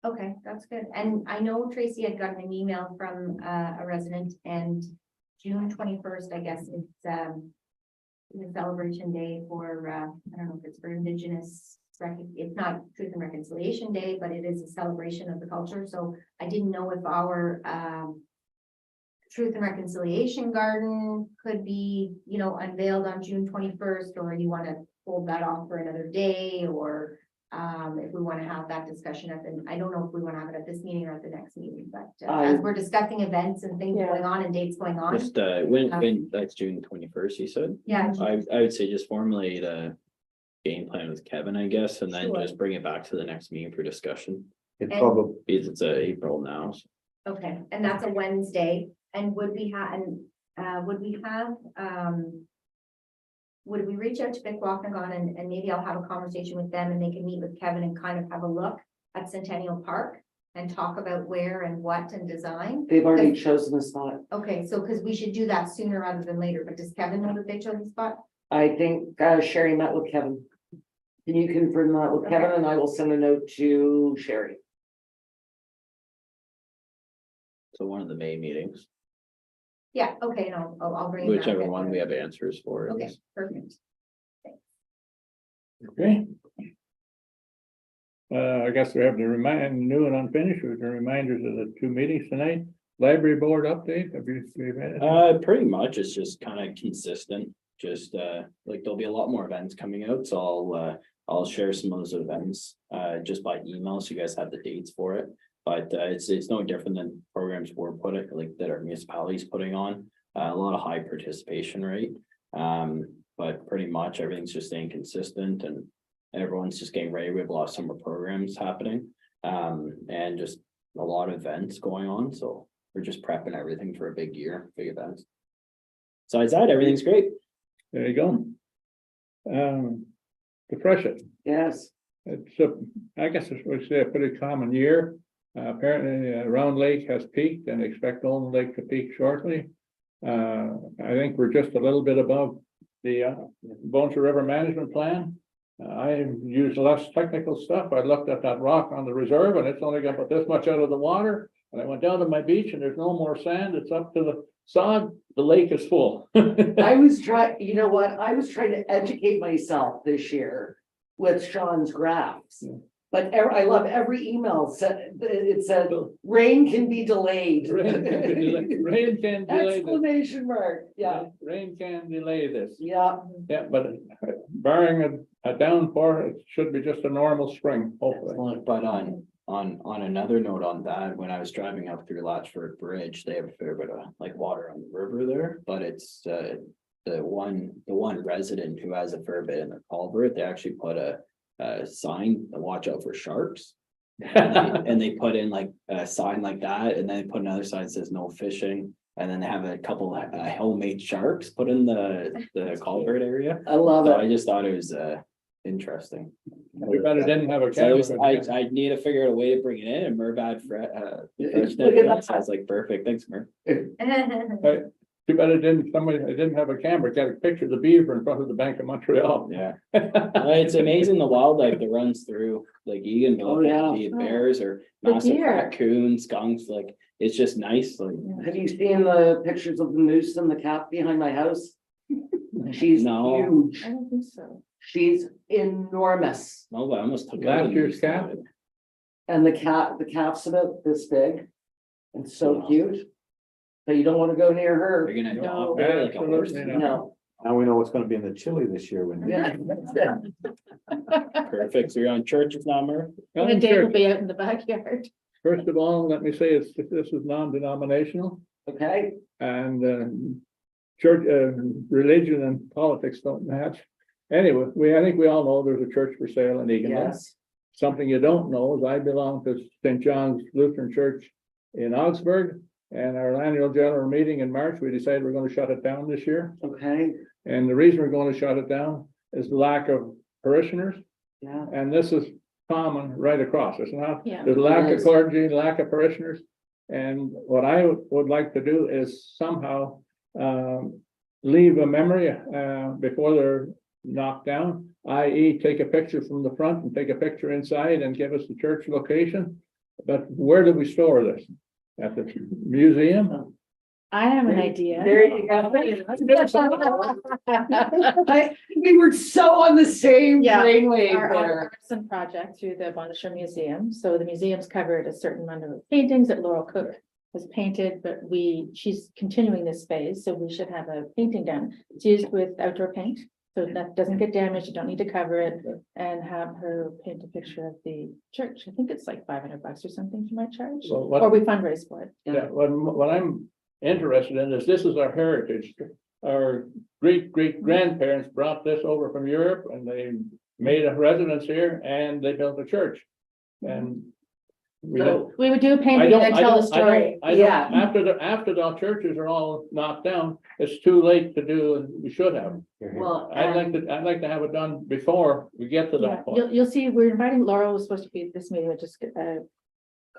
Okay, that's good. And I know Tracy had gotten an email from a resident and June 21st, I guess it's the celebration day for I don't know if it's for Indigenous. It's not Truth and Reconciliation Day, but it is a celebration of the culture. So I didn't know if our Truth and Reconciliation Garden could be, you know, unveiled on June 21st, or you want to hold that off for another day, or if we want to have that discussion I don't know if we want to have it at this meeting or at the next meeting, but as we're discussing events and things Yeah. going on and dates going on. Just when that's June 21st, you said? Yeah, I would say just formulate a game plan with Kevin, I guess, and then Sure. just bring it back to the next meeting for discussion. It And- probably, Because it's April now. So okay, and that's a Wednesday, and would we have, would we reach out to Bikwaknagan and maybe I'll have a conversation with them and they can meet with Kevin and kind of have a look at Centennial Park and talk about where and what and design? They've already chosen a spot. Okay, so because we should do that sooner rather than later, but does Kevin know that they chose the spot? I think Sherry met with Kevin. Can you confirm that with Kevin, and I will send a note to Sherry. one of the May meetings, Yeah, okay, no, I'll bring. it back whichever at one the- we have answers for. at Okay, least. perfect. okay? I guess we have the new and unfinished with the reminders of the two meetings tonight. Library board update, have you? Pretty much, it's just kind of consistent, just, like, there'll be a lot more events coming out, so I'll share some of those events, just by email, so you guys have the dates for it. But, it's no different than programs we're putting, like, that our municipalities putting on, a lot of high participation rate. But pretty much everything's just staying consistent and everyone's just getting ready, we have a lot of summer programs happening. And just a lot of events going on, so we're just prepping everything for a big year, big events. Besides that, everything's great. There you go. The freshet, Yes, it's I guess it's, we say a pretty common year. Apparently, Round Lake has peaked and expect Golden Lake to peak shortly. I think we're just a little bit above the Bones River Management Plan. I used less technical stuff. I looked at that rock on the reserve and it's only got about this much out of the water. And I went down to my beach and there's no more sand. It's up to the sod. The lake is full. I was trying, you know what, I was trying to educate myself this year with Sean's graphs. Yeah. But I love every email said, it said, rain can be delayed. Rain can delay this. Exclamation mark, yeah, Rain can delay this. yeah. Yeah, but barring a downpour, it should be just a normal spring, hopefully. But on another note on that, when I was driving up through Latchford Bridge, they have a fair bit of like water on the river there, but it's the one resident who has a fair bit in their culvert, they actually put a sign to watch out for sharks. And they put in like a sign like that, and then they put another sign that says no fishing. And then they have a couple homemade sharks put in the culvert area. I love So it. I just thought it was interesting. We better didn't have a So it was- camera. I need to figure out a way to bring it in, and Murbad Look at that. sounds like perfect, thanks, Mur. Too bad it didn't, I didn't have a camera, got a picture of the beaver in front of the Bank of Montreal. Yeah. It's amazing the wildlife that runs through like Eganville, Oh, yeah. be it bears or The massive deer. raccoons, skunks, like, it's just nice, like. Have you seen the pictures of the moose and the cat behind my house? She's No. huge. I don't think so. She's enormous. No, but I almost took. Last out year's the- calf? And the calf's about this big and so Wow. cute. But you don't want to go near Are her. you gonna No. offer it like a horse? Absolutely not. No. Now we know what's gonna be in the chili this year when. Yeah. Perfect. So you're on church's number. And the day will be out in the backyard. First of all, let me say this is non-denominational Okay, and church, religion and politics don't match. Anyway, I think we all know there's a church for sale in Egan. yes. Something you don't know is I belong to St. John's Lutheran Church in Augsburg. And our annual general meeting in March, we decided we're gonna shut it down this year. Okay, And the reason we're going to shut it down is the lack of parishioners. yeah. And this is common right across. It's not, Yeah. there's lack of Yes. clergy, lack of parishioners. And what I would like to do is somehow leave a memory before they're knocked down, i.e. take a picture from the front and take a picture inside and give us the church location. But where do we store this? At the museum? I have an idea. There you go. We were so on the same Yeah, brainwave Our there. artisan project through the Montessori Museum, so the museum's covered a certain number of paintings that Laurel Cook has painted, but she's continuing this phase, so we should have a painting done. It's used with outdoor paint, so that doesn't get damaged, you don't need to cover it, and have her paint a picture of the church. I think it's like $500 or something she might charge, Well, or we fundraise for it. Yeah, what I'm interested in is this is our heritage. Our great grandparents brought this over from Europe and they made a residence here and they built a church. And we don't, So, We would do a I painting don't, and I tell the don't, I story. don't, I don't, Yeah. after the churches are all knocked down, it's too late to do and we should have. well, I'd like to have it done before we get to Yeah, that point. you'll see, we're inviting Laurel was supposed to be at this meeting, with just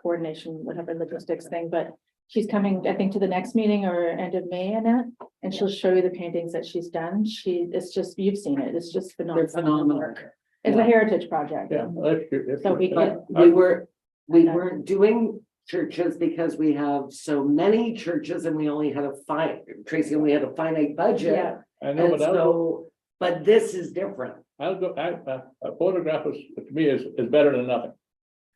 coordination, whatever logistics thing, but she's coming, I think, to the next meeting or end of May, Annette, and she'll show you the paintings that she's done. It's just, you've seen it. It's just they're phenomenal. phenomenal. It's a heritage project. Yeah. So we But can, we weren't doing churches because we have so many churches and we only had Tracy only had a finite budget. yeah, I know, And but so, but this is different. I'll go, a photograph is, to me, is better than nothing.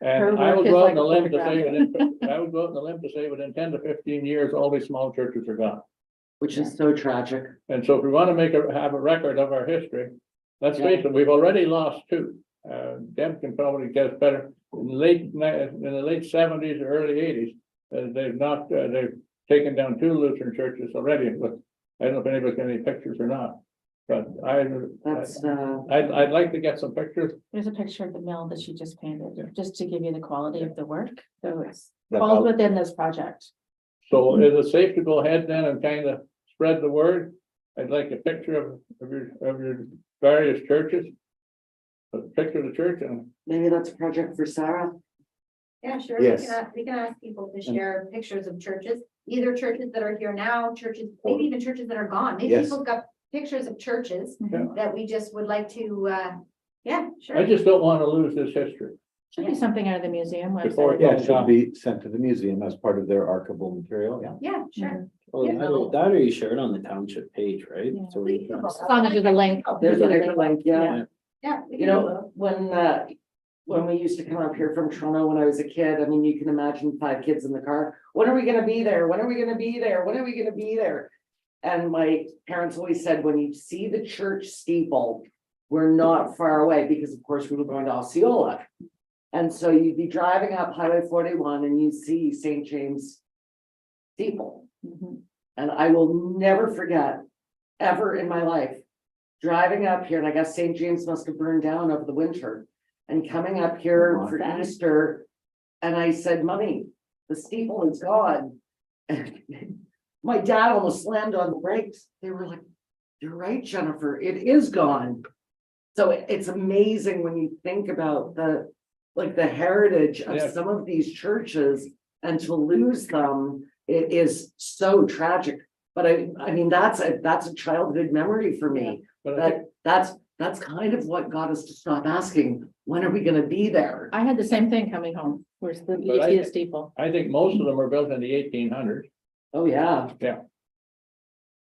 Her And I work will is go out like on a a limb to say, photograph. I would go out on a limb to say within 10 to 15 years, all these small churches are gone. Which is so tragic. And so if we want to have a record of our history, let's face it, we've already lost two. Deb can probably get better. In the late 70s, or early 80s, they've taken down two Lutheran churches already, but I don't know if anybody's got any pictures or not. But That's, I'd like to get some pictures. there's a picture of the mill that she just painted, just to give you the quality of the work. So it's That falls out- within this project. So is it safe to go ahead then and kind of spread the word? I'd like a picture of your various churches. A picture of the church and maybe that's a project for Sarah. Yeah, sure. Yes. We can ask people to share pictures of churches, either churches that are here now, churches, maybe even churches that are gone. Maybe Yes. people have got pictures of churches Yeah. that we just would like to, yeah, I sure. just don't want to lose this history. Should be something out of the museum Before- website. Yeah, it should be sent to the museum as part of their archival material, yeah. Yeah, sure. Oh, Yeah. that or you share it on the township page, right? Yeah. So we can. As long as there's a link. There's a hyperlink, yeah. Yeah. we You can know, when we used to come up here from Toronto when I was a kid, I mean, you can imagine 5 kids in the car. When are we gonna be there? When are we gonna be there? When are we gonna be there? And my parents always said, when you see the church steeple, we're not far away, because of course we were going to Osceola. And so you'd be driving up Highway 41 and you see St. James steeple. Mhm. And I will never forget, ever in my life, driving up here, and I guess St. James must have burned down over the winter. And coming up here Oh, for sad. Easter, and I said, Mommy, the steeple is gone. And my dad almost slammed on the brakes. They were like, you're right, Jennifer, it is gone. So it's amazing when you think about the heritage of Yeah. some of these churches, and to lose them, it is so tragic. But I mean, that's a childhood memory for me. But I think, That's kind of what got us to stop asking, when are we gonna be there? I had the same thing coming home, where's the, you But I- see the steeple. I think most of them were built in the 1800s. Oh, yeah. Yeah.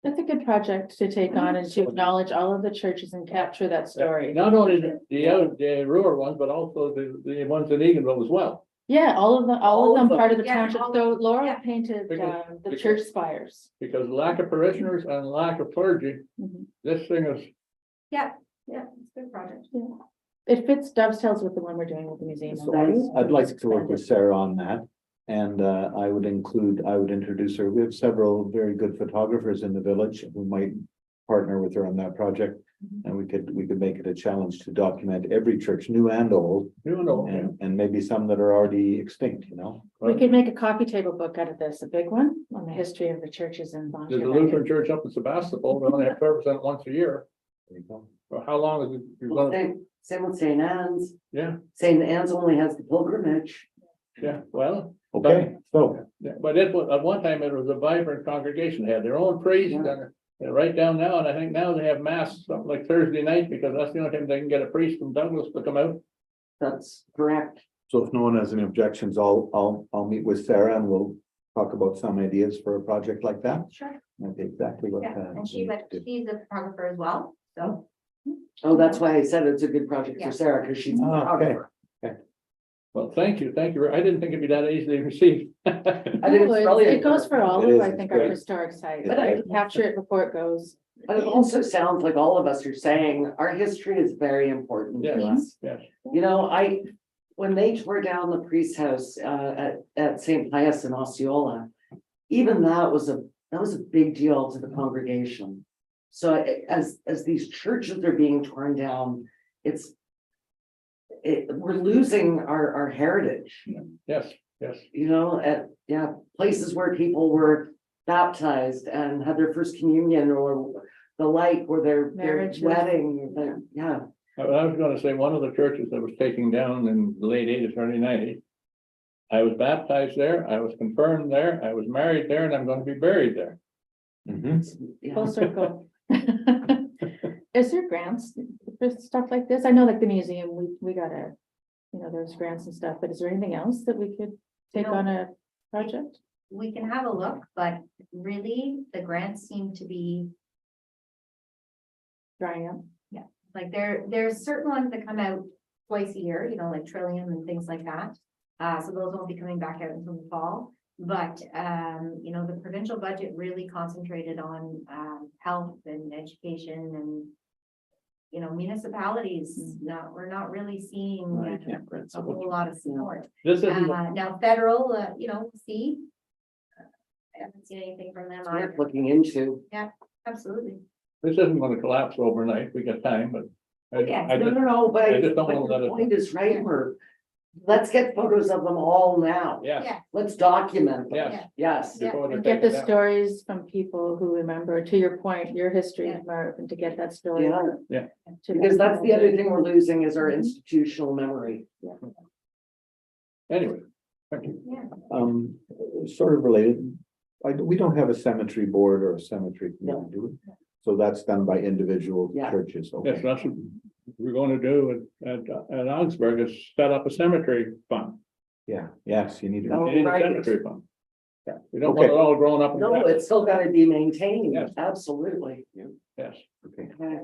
That's a good project to take on and to acknowledge all of the churches and capture that story. Not only the rural ones, but also the ones in Eganville as well. Yeah, all of All of them them. part of the Yeah, township. all of So them. Laura Yeah. painted Because- the because- church spires. Because lack of parishioners and lack of clergy, Mhm. this thing is, Yeah, it's a good project. It fits dovetails with the one we're doing with the museum. So Nice. I'd like to work with Sarah on that. And I would introduce her. We have several very good photographers in the village who might partner with her on that project. And we could make it a challenge to document every church, new and old, you know, and maybe some that are already extinct, you know? We could make a coffee table book out of this, a big one on the history of the churches in Bond. there's a Lutheran church up in Sebastopol, they only have service on it once a year. There you go. For how long is it? You're gonna, Same with St. Anne's. yeah, St. Anne's only has the pilgrimage. yeah, well, Okay, so yeah, but it was, at one time, it was a vibrant congregation, they had their own priest, and right down now, and I think now they have mass, something like Thursday night, because that's the only time they can get a priest from Douglas to come out. That's correct. if no one has any objections, I'll meet with Sarah and we'll talk about some ideas for a project like that. Sure. That's exactly what. Yeah, and she's a photographer as well, so. Oh, that's why I said it's a good project Yeah. for Sarah, because she's. a Ah, okay. photographer. Well, thank you, I didn't think it'd be that easily received. I think it's No, brilliant. It goes for all It of, is, I it's think, our great. historic sites. But I- Capture it before it goes. But it also sounds like all of us are saying our history is very important to Yes. us. Yes, You know, when they tore down the priest's house at St. Pius in Osceola, even that was a big deal to the congregation. So as these churches are being torn down, we're losing our heritage, yes, yes. you know, places where people were baptized and had their first communion or the like, or their Marriages. wedding, yeah. I was gonna say, one of the churches that was taken down in the late '80s, early '90s. I was baptized there, I was confirmed there, I was married there, and I'm gonna be buried there. Mhm. Yeah. Full circle. Is there grants for stuff like this? I know like the museum, we got there's grants and stuff, but is there anything else that we could take No. on a project? We can have a look, but really, the grants seem to be, Drying up? like, there's certain ones that come out twice a year, like Trillium and things like that. So those won't be coming back out until the fall. But, the provincial budget really concentrated on, health and education and, municipalities, we're not really seeing I can't print a some. whole lot of support. This isn't, Now federal, see. I haven't seen anything from them It's worth either. looking into. Absolutely. this isn't gonna collapse overnight, we got time, but. Yes. I just- No, but I just don't but wanna let the it- point is right, let's get photos of them all now. Yes, Yeah. Let's document them. yes. Yes, Yeah. before they're And get the taken down. stories from people who remember, to your point, your history, Yeah. Marv, and to get that story. yeah, to because that's the other thing we're losing is our Mhm. institutional memory. Anyway, thank you. Sort of related, we don't have a cemetery board or a cemetery committee, do we? So that's done by individual Yeah. churches, Yes, okay? that's what we're gonna do at Augsburg, is set up a cemetery fund. Yeah, yes, you need Oh, to, We need a right. cemetery fund. Yeah, we don't want it Okay. all grown up. and No, crap. it's still gotta be maintained, Yes. absolutely. Yes, okay. Okay.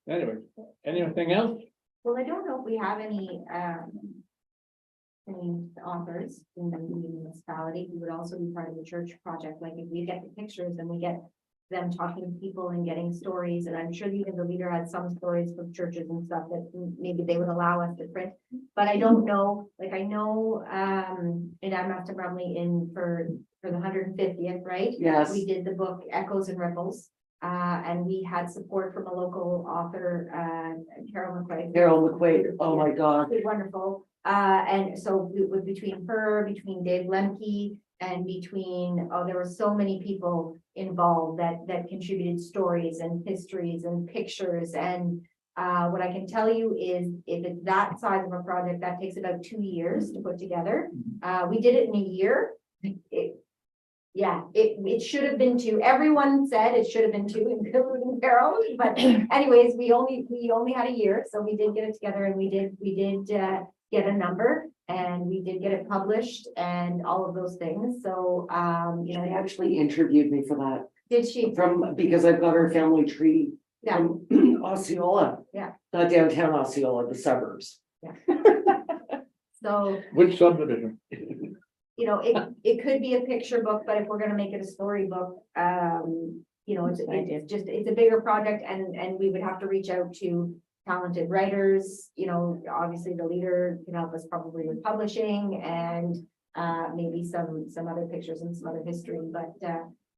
anyway, anything else? Well, I don't know if we have any authors in the municipality who would also be part of the church project, like if we get the pictures and we get them talking to people and getting stories, and I'm sure even the leader had some stories from churches and stuff that maybe they would allow us to print, but I don't know, like I know, and I must have probably in for the 150th, right? Yes, We did the book Echoes and Ripples, and we had support from a local author, Carol McQuaid. Carol McQuaid, oh my God. Wonderful. And so it was between her, between Dave Lemke, and between, there were so many people involved that contributed stories and histories and pictures. And what I can tell you is if it's that size of a project, that takes about 2 years to put together. We did it in a year. It should have been 2. Everyone said it should have been 2, including Carol, but anyways, we only had a year, so we did get it together and we did get a number and we did get it published and all of those things. So, They actually interviewed me for that. Did she? from, because I've got our family tree Yeah, from Osceola. Yeah. Not downtown Osceola, the suburbs. so, Which subdivision? you know, it could be a picture book, but if we're gonna make it a storybook, you know, it's Idea. just, it's a bigger project and we would have to reach out to talented writers, you know, obviously the leader can help us probably with publishing and maybe some other pictures and some other history, but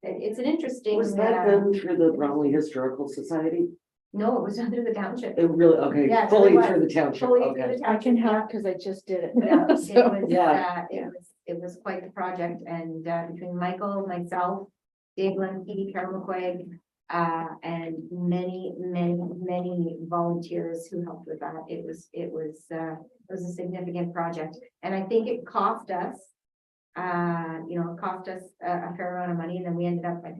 it's an interesting. Was that done through the Bromley Historical Society? No, it was under the township. It really, okay, Yeah, fully it through was. the township, Fully through okay. the I can township, yeah. help because I just did it. Yeah, it So, was, Yeah. it was quite the project and between Michael, myself, Dave Lemke, Carol McQuaig, and many volunteers who helped with that. It was a significant project. And I think it cost us, you know, it cost us a fair amount of money. And then we ended up, I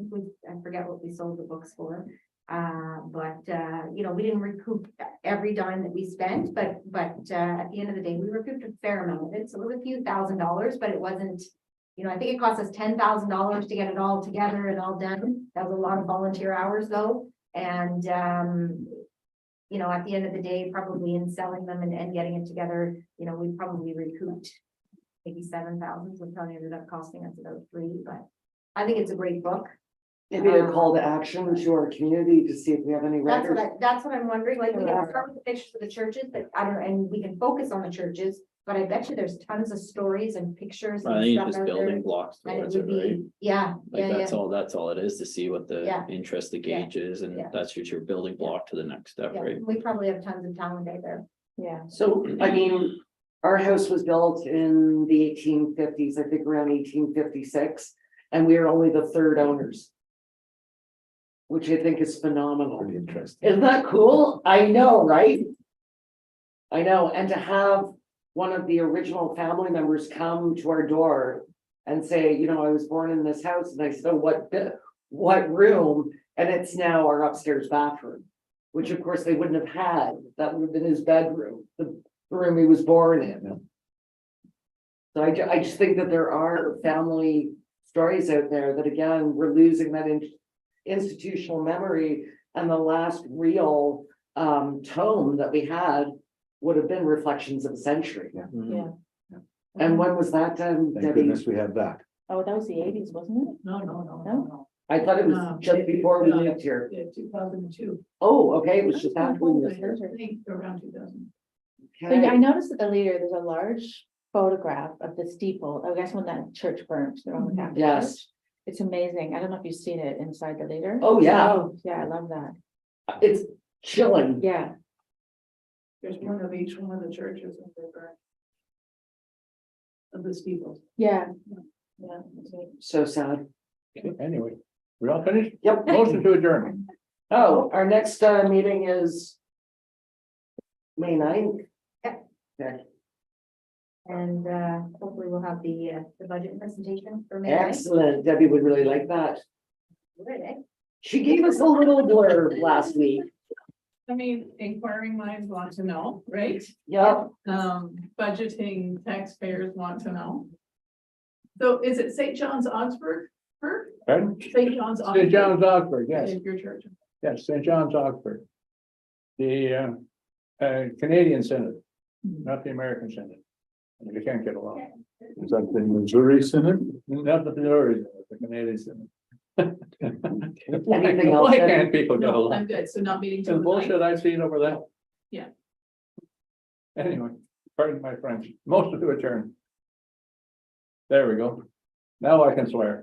forget what we sold the books for. You know, we didn't recoup every dime that we spent, but at the end of the day, we recouped a fair amount of it. So it was a few $1,000s, but it wasn't, you know, I think it cost us $10,000 to get it all together and all done. That was a lot of volunteer hours though. And, you know, at the end of the day, probably in selling them and getting it together, you know, we probably recouped maybe 7,000, so it probably ended up costing us about 3, but I think it's a great book. Maybe a call to action to our community to see if we have any writers. That's what I'm wondering, like, we Yeah. can start with the pictures of the churches, but I don't know, and we can focus on the churches, but I bet you there's tons of stories and pictures I and think stuff just out there. building blocks And it towards would it, right? be, yeah, Like yeah, that's all it is to see what the Yeah. interest, the Yeah. gauge is, and Yeah. that's your building block to the next step, yeah, right? we probably have tons of talent out there. yeah. So, I mean, our house was built in the 1850s, I think around 1856, and we are only the third owners. Which I think is phenomenal. Pretty interesting. Isn't that cool? I know, right? I know, and to have one of the original family members come to our door and say, you know, I was born in this house, and I said, oh, what room? And it's now our upstairs bathroom, which of course they wouldn't have had. That would have been his bedroom, the room he was born in. So I just think that there are family stories out there that, again, we're losing that institutional memory, and the last real tome that we had would have been Reflections of a Century. Mhm. Yeah. And when was that done, Thank Debbie? goodness we have that. Oh, that was the 80s, wasn't it? No. I thought it was No, just before we moved here. Yeah, 2002. Oh, okay, it was just after we moved I here. think around 2000. So yeah, I Okay. noticed that the leader, there's a large photograph of the steeple. I guess when that church burnt, the Roman Catholic Yes. church. It's amazing. I don't know if you've seen it inside the leader. Oh, yeah, Oh, yeah, I love that. it's chilling. Yeah, There's one of each one of the churches in the burn. Of the steeples. yeah. Yeah. that's right. So sad. Okay, anyway, we all finished? Yep. Motion to adjourn. Oh, our next meeting is May 9th. Yep. Okay, And hopefully we'll have the budget presentation for May. 9th. excellent. Debbie would really like that. Good, eh? She gave us a little blurb last week. I mean, inquiring minds want to know, right? Yep. Budgeting taxpayers want to know. So is it St. John's Augsburg? Pardon? St. John's. St. John's Augsburg, yes, Is your church. yes, St. John's Augsburg. The Canadian Senate, not the American Senate. You can't get along. Is that the Missouri Synod? Not the Missouri, the Canadian Senate. Anything else? Why Debbie? can't people get No, along? I'm good. So not meeting The till the ninth. bullshit I've seen over that. Yeah. Anyway, pardon my French, most of to adjourn. There we go. Now I can swear.